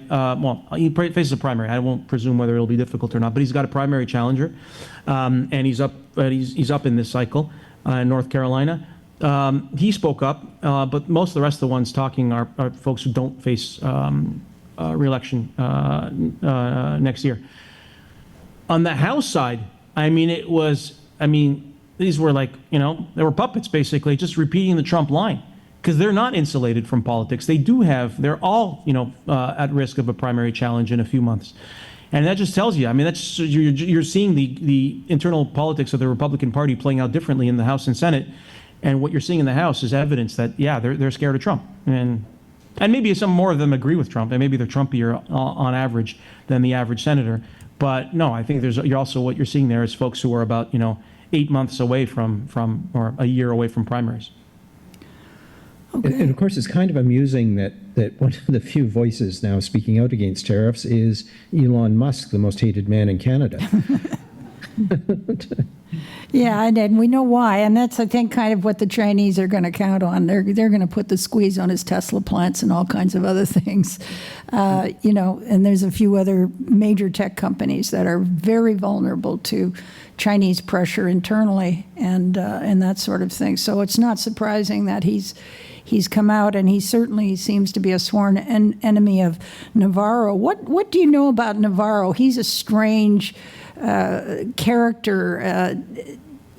He faces a primary. I won't presume whether it'll be difficult or not, but he's got a primary challenger, and he's up in this cycle in North Carolina. He spoke up, but most of the rest of the ones talking are folks who don't face re-election next year. On the House side, these were like, they were puppets basically, just repeating the Trump line, because they're not insulated from politics. They're all, at risk of a primary challenge in a few months. And that just tells you, you're seeing the internal politics of the Republican Party playing out differently in the House and Senate. And what you're seeing in the House is evidence that, they're scared of Trump. And maybe some more of them agree with Trump, and maybe they're Trumpier on average than the average senator. But no, I think what you're seeing there is folks who are about, 8 months away from or a year away from primaries. Okay. And of course, it's kind of amusing that one of the few voices now speaking out against tariffs is Elon Musk, the most hated man in Canada. Yeah, and we know why, and that's, I think, kind of what the Chinese are going to count on. They're going to put the squeeze on his Tesla plants and all kinds of other things, and there's a few other major tech companies that are very vulnerable to Chinese pressure internally and that sort of thing. So it's not surprising that he's come out, and he certainly seems to be a sworn enemy of Navarro. What do you know about Navarro? He's a strange character,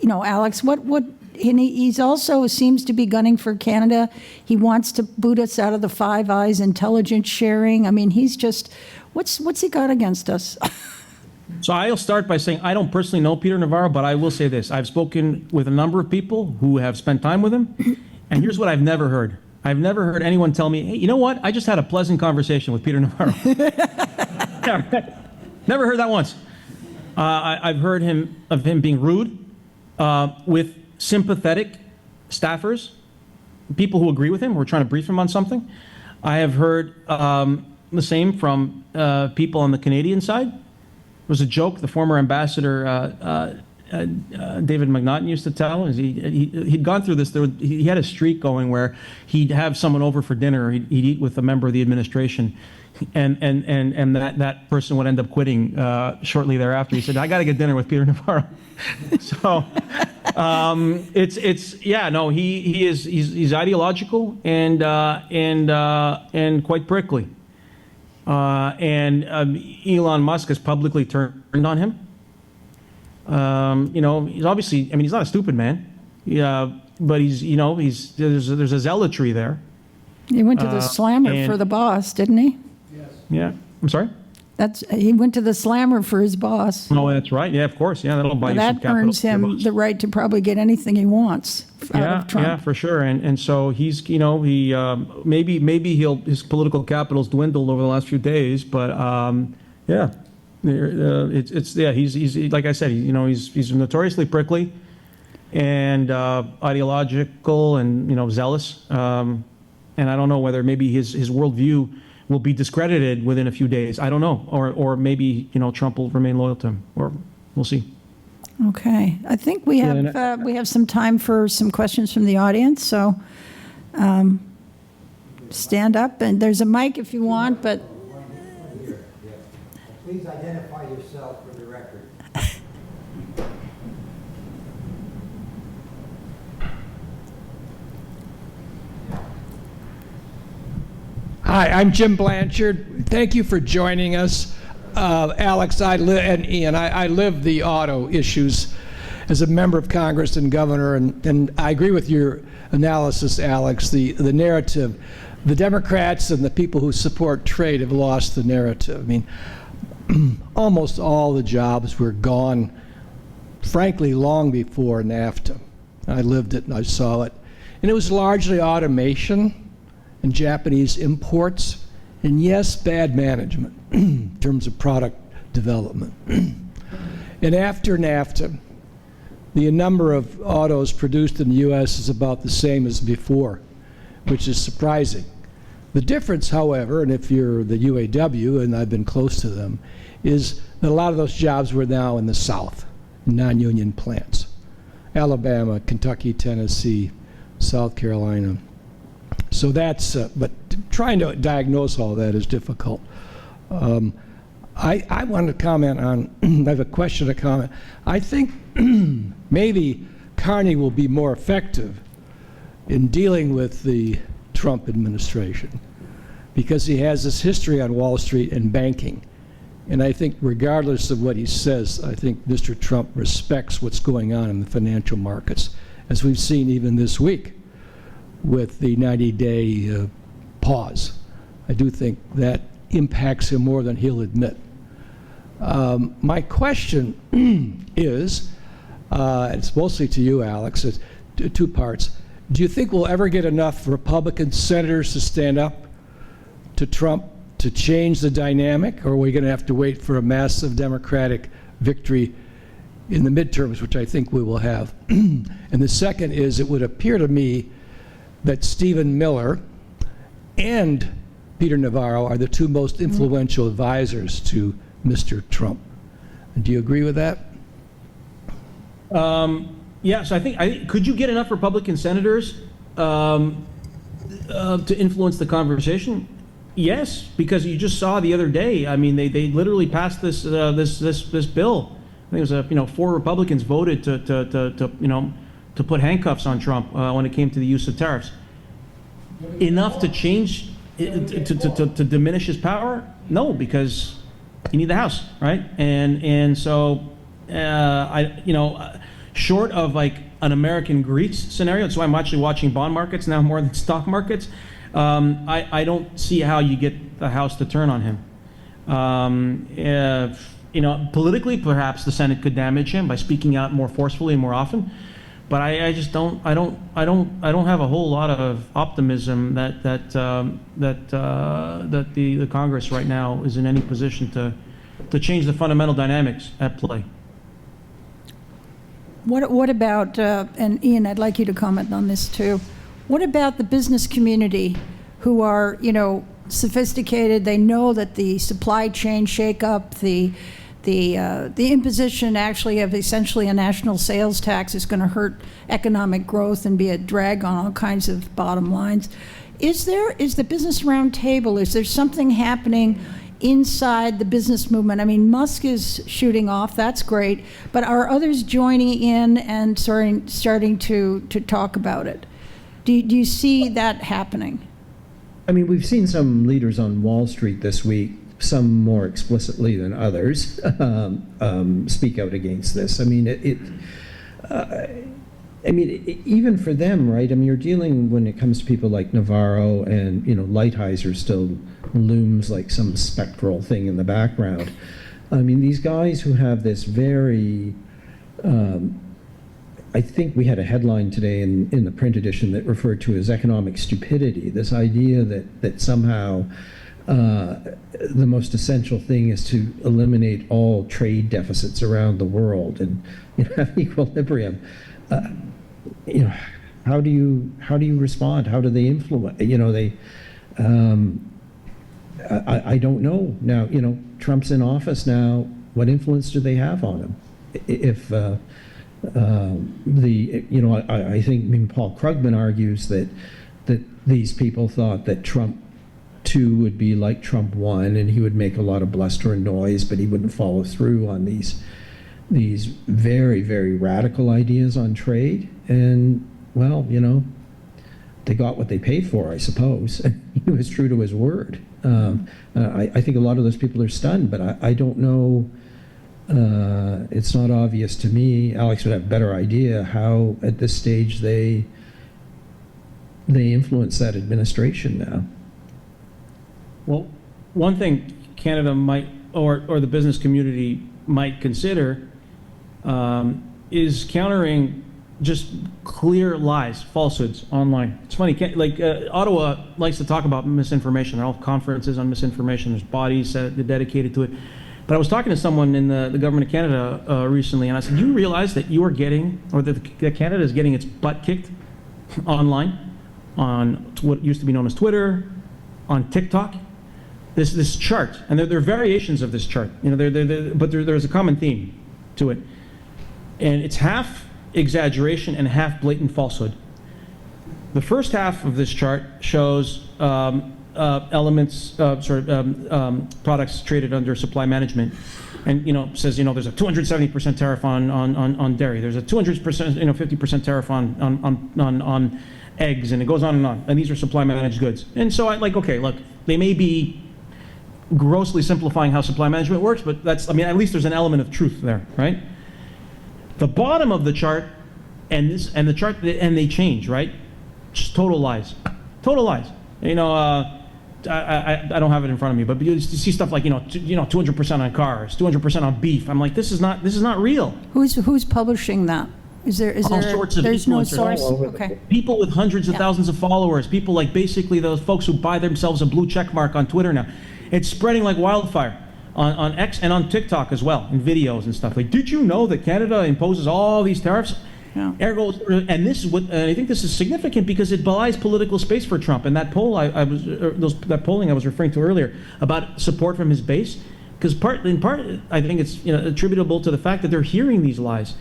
Alex. And he's also seems to be gunning for Canada. He wants to boot us out of the Five Eyes intelligence sharing. I mean, he's just what's he got against us? So I'll start by saying I don't personally know Peter Navarro, but I will say this: I've spoken with a number of people who have spent time with him, and here's what I've never heard. I've never heard anyone tell me, "Hey, you know what? I just had a pleasant conversation with Peter Navarro." Yeah, right. Never heard that once. I've heard of him being rude with sympathetic staffers, people who agree with him, who are trying to brief him on something. I have heard the same from people on the Canadian side. It was a joke the former ambassador David McNaughton used to tell. He'd gone through this. He had a streak going where he'd have someone over for dinner, or he'd eat with a member of the administration, and that person would end up quitting shortly thereafter. He said, "I got to get dinner with Peter Navarro." So he's ideological and quite prickly. Elon Musk has publicly turned on him. He's obviously, he's not a stupid man. Yeah, but there's a zealotry there. He went to the slammer for the boss, didn't he? Yes. Yeah. I'm sorry? He went to the slammer for his boss. Oh, that's right. Yeah, of course. Yeah, that'll buy you some capital. That earns him the right to probably get anything he wants out of Trump. Yeah, for sure. And so he's, maybe his political capital's dwindled over the last few days, but he's like I said, he's notoriously prickly and ideological and zealous. And I don't know whether maybe his worldview will be discredited within a few days. I don't know, or maybe Trump will remain loyal to him, or we'll see. Okay, I think we have some time for some questions from the audience, so stand up, and there's a mic if you want, but Please identify yourself for the record. Hi, I'm Jim Blanchard. Thank you for joining us. Alex, and Ian, I live the auto issues as a member of Congress and governor, and I agree with your analysis, Alex. The narrative, the Democrats and the people who support trade have lost the narrative. I mean, almost all the jobs were gone, frankly, long before NAFTA. I lived it and I saw it. And it was largely automation and Japanese imports, and yes, bad management in terms of product development. And after NAFTA, the number of autos produced in the U.S. is about the same as before, which is surprising. The difference, however, and if you're the UAW, and I've been close to them, is that a lot of those jobs were now in the South, non-union plants. Alabama, Kentucky, Tennessee, South Carolina. So that's, but trying to diagnose all that is difficult. I wanted to comment on, I have a question to comment. I think maybe Carney will be more effective in dealing with the Trump administration because he has this history on Wall Street and banking. And I think regardless of what he says, I think Mr. Trump respects what's going on in the financial markets, as we've seen even this week with the 90-day pause. I do think that impacts him more than he'll admit. My question is, it's mostly to you, Alex, it's two parts. Do you think we'll ever get enough Republican senators to stand up to Trump to change the dynamic, or are we going to have to wait for a massive Democratic victory in the midterms, which I think we will have? And the second is, it would appear to me that Stephen Miller and Peter Navarro are the two most influential advisors to Mr. Trump. Do you agree with that? Yeah, so I think could you get enough Republican senators to influence the conversation? Yes, because you just saw the other day. I mean, they literally passed this bill. I think it was 4 Republicans voted to put handcuffs on Trump when it came to the use of tariffs. Enough to change to diminish his power? No, because you need the House, right? And so short of like an American Greece scenario, that's why I'm actually watching bond markets now more than stock markets. I don't see how you get the House to turn on him. Politically, perhaps the Senate could damage him by speaking out more forcefully and more often. But I just don't have a whole lot of optimism that the Congress right now is in any position to change the fundamental dynamics at play. what about, and Ian, I'd like you to comment on this too. What about the business community who are, sophisticated? They know that the supply chain shakeup, the imposition actually of essentially a national sales tax is going to hurt economic growth and be a drag on all kinds of bottom lines. Is the Business Roundtable, is there something happening inside the business movement? I mean, Musk is shooting off, that's great, but are others joining in and starting to talk about it? Do you see that happening? I mean, we've seen some leaders on Wall Street this week, some more explicitly than others, speak out against this. I mean, even for them, right? I mean, you're dealing, when it comes to people like Navarro and, Lighthizer still looms like some spectral thing in the background. I mean, these guys who have this very, I think we had a headline today in the print edition that referred to as economic stupidity, this idea that somehow the most essential thing is to eliminate all trade deficits around the world and have equilibrium. How do you respond? How do they influence? I don't know now. Trump's in office now. What influence do they have on him? If I think Paul Krugman argues that these people thought that Trump 2 would be like Trump 1, and he would make a lot of bluster and noise, but he wouldn't follow through on these very, very radical ideas on trade. And well, they got what they paid for, I suppose. He was true to his word. I think a lot of those people are stunned, but I don't know. It's not obvious to me. Alex would have a better idea how, at this stage, they influence that administration now. Well, one thing Canada might, or the business community might consider, is countering just clear lies, falsehoods online. It's funny, Ottawa likes to talk about misinformation. There are all conferences on misinformation. There's bodies dedicated to it. But I was talking to someone in the government of Canada recently, and I said, you realize that you are getting, or that Canada is getting its butt kicked online on what used to be known as Twitter, on TikTok? This chart, and there are variations of this chart, but there's a common theme to it. And it's half exaggeration and half blatant falsehood. The first half of this chart shows products traded under supply management, and says there's a 270% tariff on dairy. There's a 200%, 50% tariff on eggs, and it goes on and on. And these are supply managed goods. And so okay, look, they may be grossly simplifying how supply management works, but at least there's an element of truth there, right? The bottom of the chart and they change, right? Just total lies. Total lies. I don't have it in front of me, but you see stuff like 200% on cars, 200% on beef. I'm like, this is not real. Who's publishing that? Is there All sorts of there's no influencers source? all over Okay. People with hundreds of thousands of followers, people like basically those folks who buy themselves a blue check mark on Twitter now. It's spreading like wildfire on X and on TikTok as well, in videos and stuff. Like, did you know that Canada imposes all these tariffs? Yeah. Ergo, and this is and I think this is significant because it belies political space for Trump. And that poll that polling I was referring to earlier about support from his base, because in part, I think it's attributable to the fact that they're hearing these lies,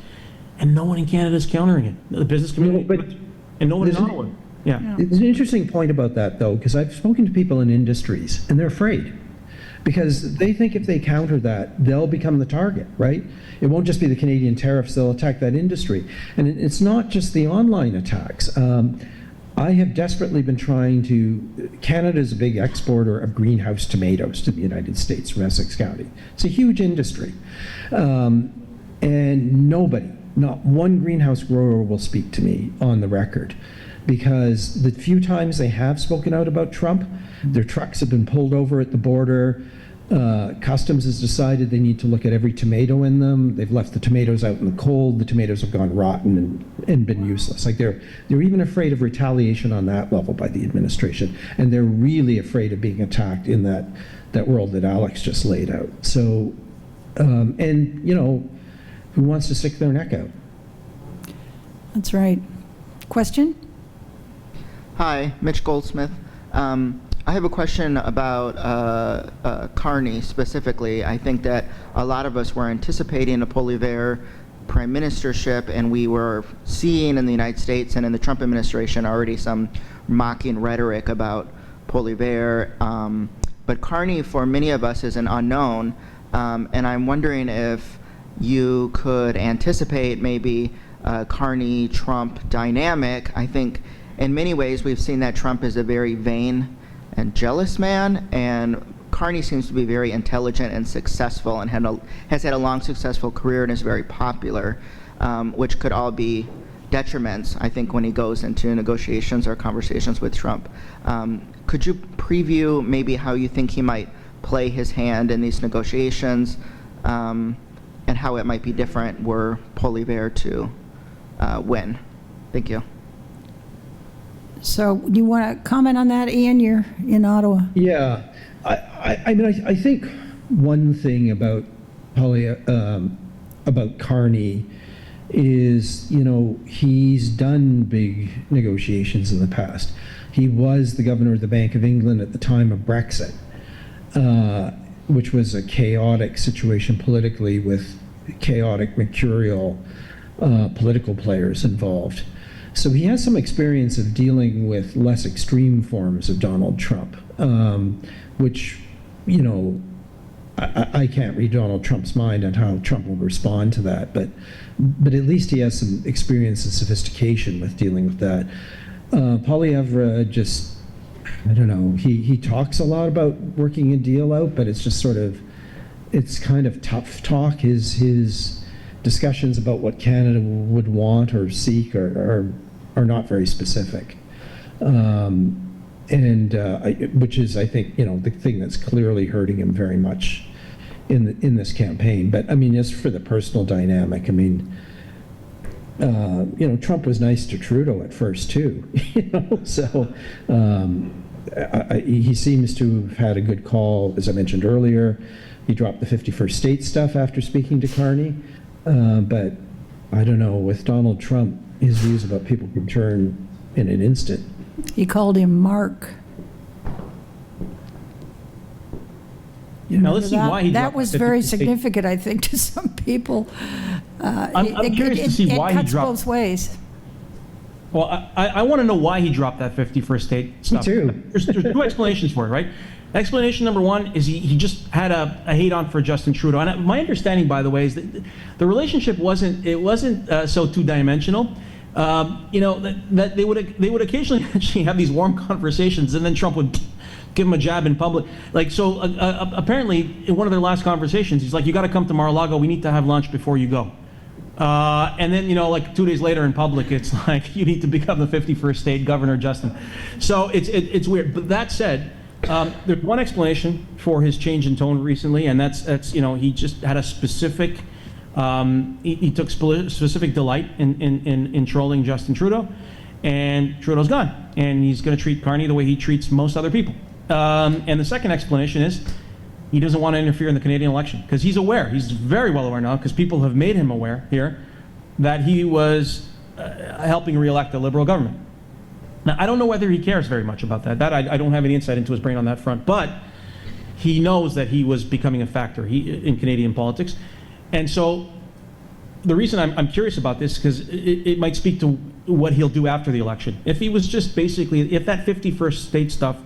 and no one in Canada is countering it. The business community, and no one in Ottawa. Yeah. There's an interesting point about that, though, because I've spoken to people in industries, and they're afraid. Because they think if they counter that, they'll become the target, right? It won't just be the Canadian tariffs, they'll attack that industry. And it's not just the online attacks. I have desperately been trying to, Canada is a big exporter of greenhouse tomatoes to the United States from Essex County. It's a huge industry. And nobody, not one greenhouse grower will speak to me on the record, because the few times they have spoken out about Trump, their trucks have been pulled over at the border. Customs has decided they need to look at every tomato in them. They've left the tomatoes out in the cold. The tomatoes have gone rotten and been useless. Like they're even afraid of retaliation on that level by the administration, and they're really afraid of being attacked in that world that Alex just laid out. So, who wants to stick their neck out? That's right. Question? Hi, Mitch Goldsmith. I have a question about Carney specifically. I think that a lot of us were anticipating a Poilievre prime ministership, and we were seeing in the United States and in the Trump administration already some mocking rhetoric about Poilievre. But Carney, for many of us, is an unknown, and I'm wondering if you could anticipate maybe a Carney-Trump dynamic. I think in many ways we've seen that Trump is a very vain and jealous man, and Carney seems to be very intelligent and successful and has had a long successful career and is very popular, which could all be detriments, I think, when he goes into negotiations or conversations with Trump. Could you preview maybe how you think he might play his hand in these negotiations, and how it might be different were Poilievre to win? Thank you. So you want to comment on that, Ian? You're in Ottawa. Yeah, I mean, I think one thing about Carney is, he's done big negotiations in the past. He was the governor of the Bank of England at the time of Brexit. which was a chaotic situation politically with chaotic, mercurial political players involved. So he has some experience of dealing with less extreme forms of Donald Trump, which, you know, I can't read Donald Trump's mind on how Trump will respond to that, but at least he has some experience and sophistication with dealing with that. Poilievre just, I don't know, he talks a lot about working a deal out, but it's just sort of, it's kind of tough talk. His discussions about what Canada would want or seek are not very specific. Which is, I think, you know, the thing that's clearly hurting him very much in this campaign. But I mean, as for the personal dynamic, I mean, you know, Trump was nice to Trudeau at first too, you know. So he seems to have had a good call, as I mentioned earlier. He dropped the 51st state stuff after speaking to Carney, but I don't know, with Donald Trump, his views about people can turn in an instant. He called him Mark. Now let's see why he That dropped was the very 50 state. significant, I think, to some people. I'm curious to see why he It cuts dropped. both ways. Well, I want to know why he dropped that 51st state stuff. too. There's two explanations for it, right? Explanation number one is he just had a hate-on for Justin Trudeau. And my understanding, by the way, is that the relationship wasn't so two-dimensional. You know, that they would occasionally actually have these warm conversations, and then Trump would give him a jab in public. Like, so apparently in one of their last conversations, he's like, "You got to come to Mar-a-Lago. We need to have lunch before you go." And then, you know, like 2 days later in public, it's like, you need to become the 51st state governor, Justin. So it's weird. But that said, there's one explanation for his change in tone recently, and that's you know, he just had a specific, he took specific delight in trolling Justin Trudeau, and Trudeau's gone, and he's going to treat Carney the way he treats most other people. And the second explanation is he doesn't want to interfere in the Canadian election, because he's aware, he's very well aware now, because people have made him aware here, that he was helping re-elect a Liberal government. Now, I don't know whether he cares very much about that. I don't have any insight into his brain on that front, but he knows that he was becoming a factor in Canadian politics. And so the reason I'm curious about this, because it might speak to what he'll do after the election. If he was just basically, if that 51st state stuff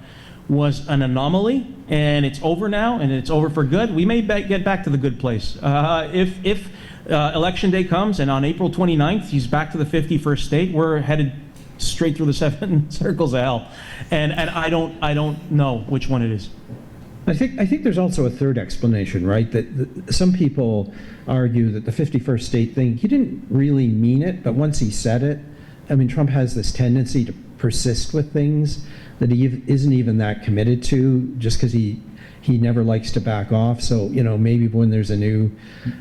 was an anomaly and it's over now and it's over for good, we may get back to the good place. If election day comes and on April 29th he's back to the 51st state, we're headed straight through the 7 circles of hell. And I don't know which one it is. I think there's also a third explanation, right? That some people argue that the 51st state thing, he didn't really mean it, but once he said it, I mean, Trump has this tendency to persist with things that he isn't even that committed to, just because he never likes to back off. So, you know, maybe when there's a new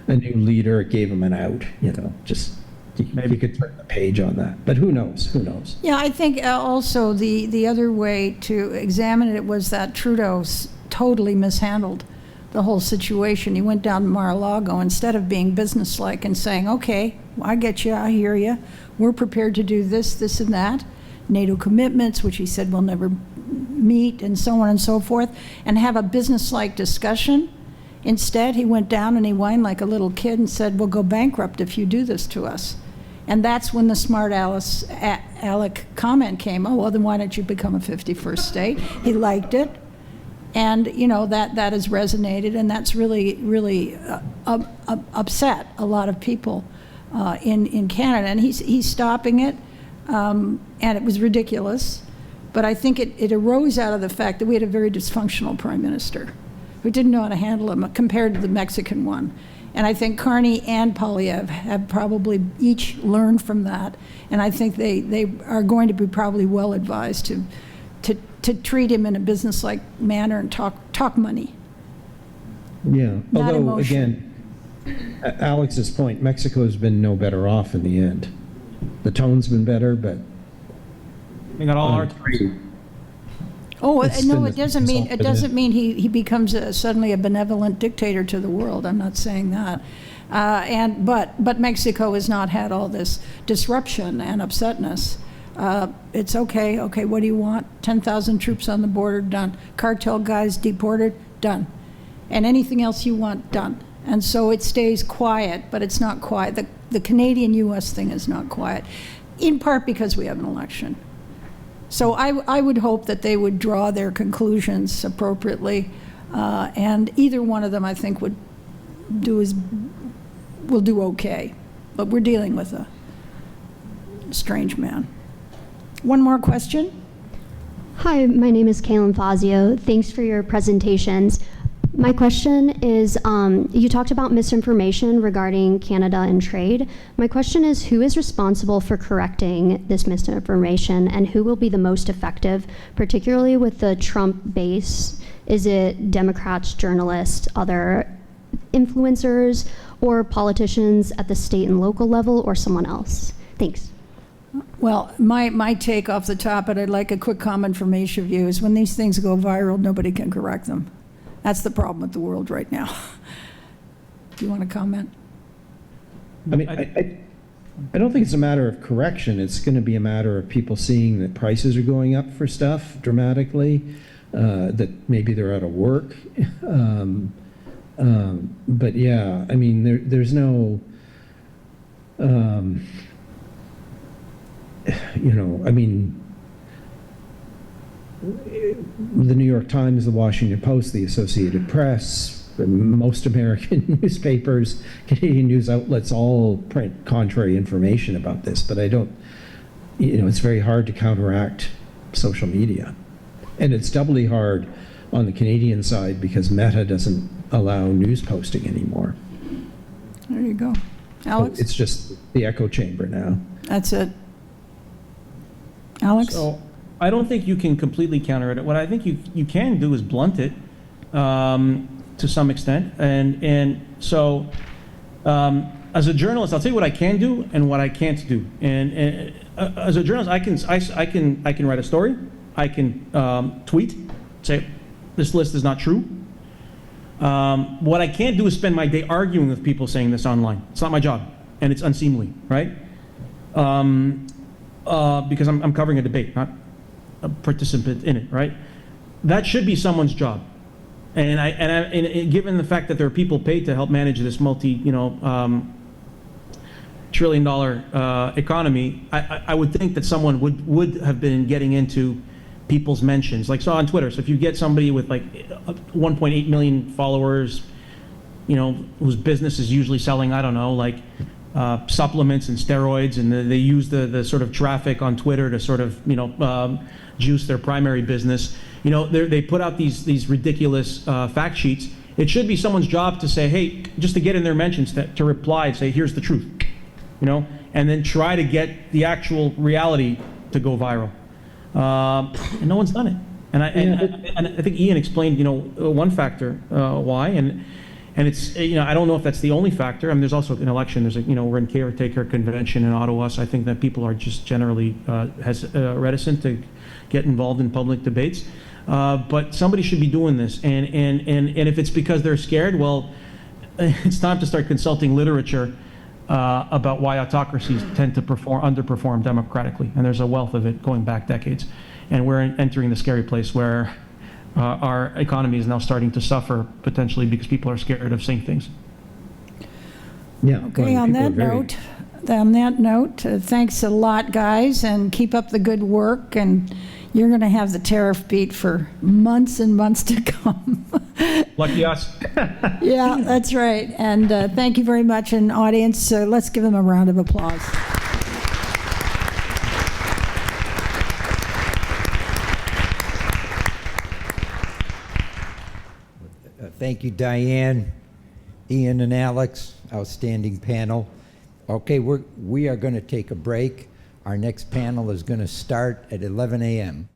leader, it gave him an out, you know, just maybe could turn the page on that. But who knows? Who knows? Yeah, I think also the other way to examine it was that Trudeau's totally mishandled the whole situation. He went down to Mar-a-Lago instead of being businesslike and saying, "Okay, I get you, I hear you. We're prepared to do this, this, and that." NATO commitments, which he said we'll never meet, and so on and so forth, and have a businesslike discussion. Instead, he went down and he whined like a little kid and said, "We'll go bankrupt if you do this to us." And that's when the smart aleck comment came, "Oh, well, then why don't you become a 51st state?" He liked it. And, you know, that has resonated, and that's really upset a lot of people in Canada. And he's stopping it, and it was ridiculous. But I think it arose out of the fact that we had a very dysfunctional prime minister who didn't know how to handle him compared to the Mexican one. And I think Carney and Poilievre have probably each learned from that. And I think they are going to be probably well advised to treat him in a businesslike manner and talk money. Yeah. Not Although, emotion. again, Alex's point, Mexico's been no better off in the end. The tone's been better, but We got all our Oh, It's no, been it doesn't mean it. he becomes suddenly a benevolent dictator to the world. I'm not saying that. But Mexico has not had all this disruption and upsetness. It's okay. Okay, what do you want? 10,000 troops on the border, done. Cartel guys deported, done. And anything else you want, done. And so it stays quiet, but it's not quiet. The Canadian-US thing is not quiet, in part because we have an election. So I would hope that they would draw their conclusions appropriately, and either one of them, I think, will do okay. But we're dealing with a strange man. One more question? Hi, my name is Kaylin Fazio. Thanks for your presentations. My question is, you talked about misinformation regarding Canada and trade. My question is, who is responsible for correcting this misinformation, and who will be the most effective, particularly with the Trump base? Is it Democrats, journalists, other influencers, or politicians at the state and local level, or someone else? Thanks. Well, my take off the top, but I'd like a quick comment from each of you, is when these things go viral, nobody can correct them. That's the problem with the world right now. Do you want to comment? I mean, I don't think it's a matter of correction. It's going to be a matter of people seeing that prices are going up for stuff dramatically, that maybe they're out of work. But yeah, I mean, there's no, you know, I mean, the New York Times, the Washington Post, the Associated Press, most American newspapers, Canadian news outlets all print contrary information about this. But I don't, you know, it's very hard to counteract social media. And it's doubly hard on the Canadian side because Meta doesn't allow news posting anymore. There you go. Alex? It's just the echo chamber now. That's it. Alex? So I don't think you can completely counter it. What I think you can do is blunt it to some extent. And so as a journalist, I'll tell you what I can do and what I can't do. And as a journalist, I can write a story. I can tweet, say this list is not true. What I can't do is spend my day arguing with people saying this online. It's not my job, and it's unseemly, right? Because I'm covering a debate, not a participant in it, right? That should be someone's job. And given the fact that there are people paid to help manage this multi-trillion-dollar economy, I would think that someone would have been getting into people's mentions, like so on Twitter. So if you get somebody with like 1.8 million followers, you know, whose business is usually selling, I don't know, like supplements and steroids, and they use the sort of traffic on Twitter to sort of, you know, juice their primary business. You know, they put out these ridiculous fact sheets. It should be someone's job to say, hey, just to get in their mentions, to reply and say, here's the truth, you know, and then try to get the actual reality to go viral. And no one's done it. And I think Ian explained, you know, one factor why, and it's, you know, I don't know if that's the only factor. I mean, there's also an election. There's a, you know, we're in caretaker convention in Ottawa, so I think that people are just generally reticent to get involved in public debates. But somebody should be doing this, and if it's because they're scared, well, it's time to start consulting literature about why autocracies tend to underperform democratically, and there's a wealth of it going back decades. And we're entering the scary place where our economy is now starting to suffer potentially because people are scared of saying things. Yeah. Okay, on that note, thanks a lot, guys, and keep up the good work, and you're going to have the tariff beat for months and months to come. Lucky us. Yeah, that's right. And thank you very much, and audience, let's give them a round of applause. Thank you, Diane, Ian, and Alex. Outstanding panel. Okay, we are going to take a break. Our next panel is going to start at 11 a.m.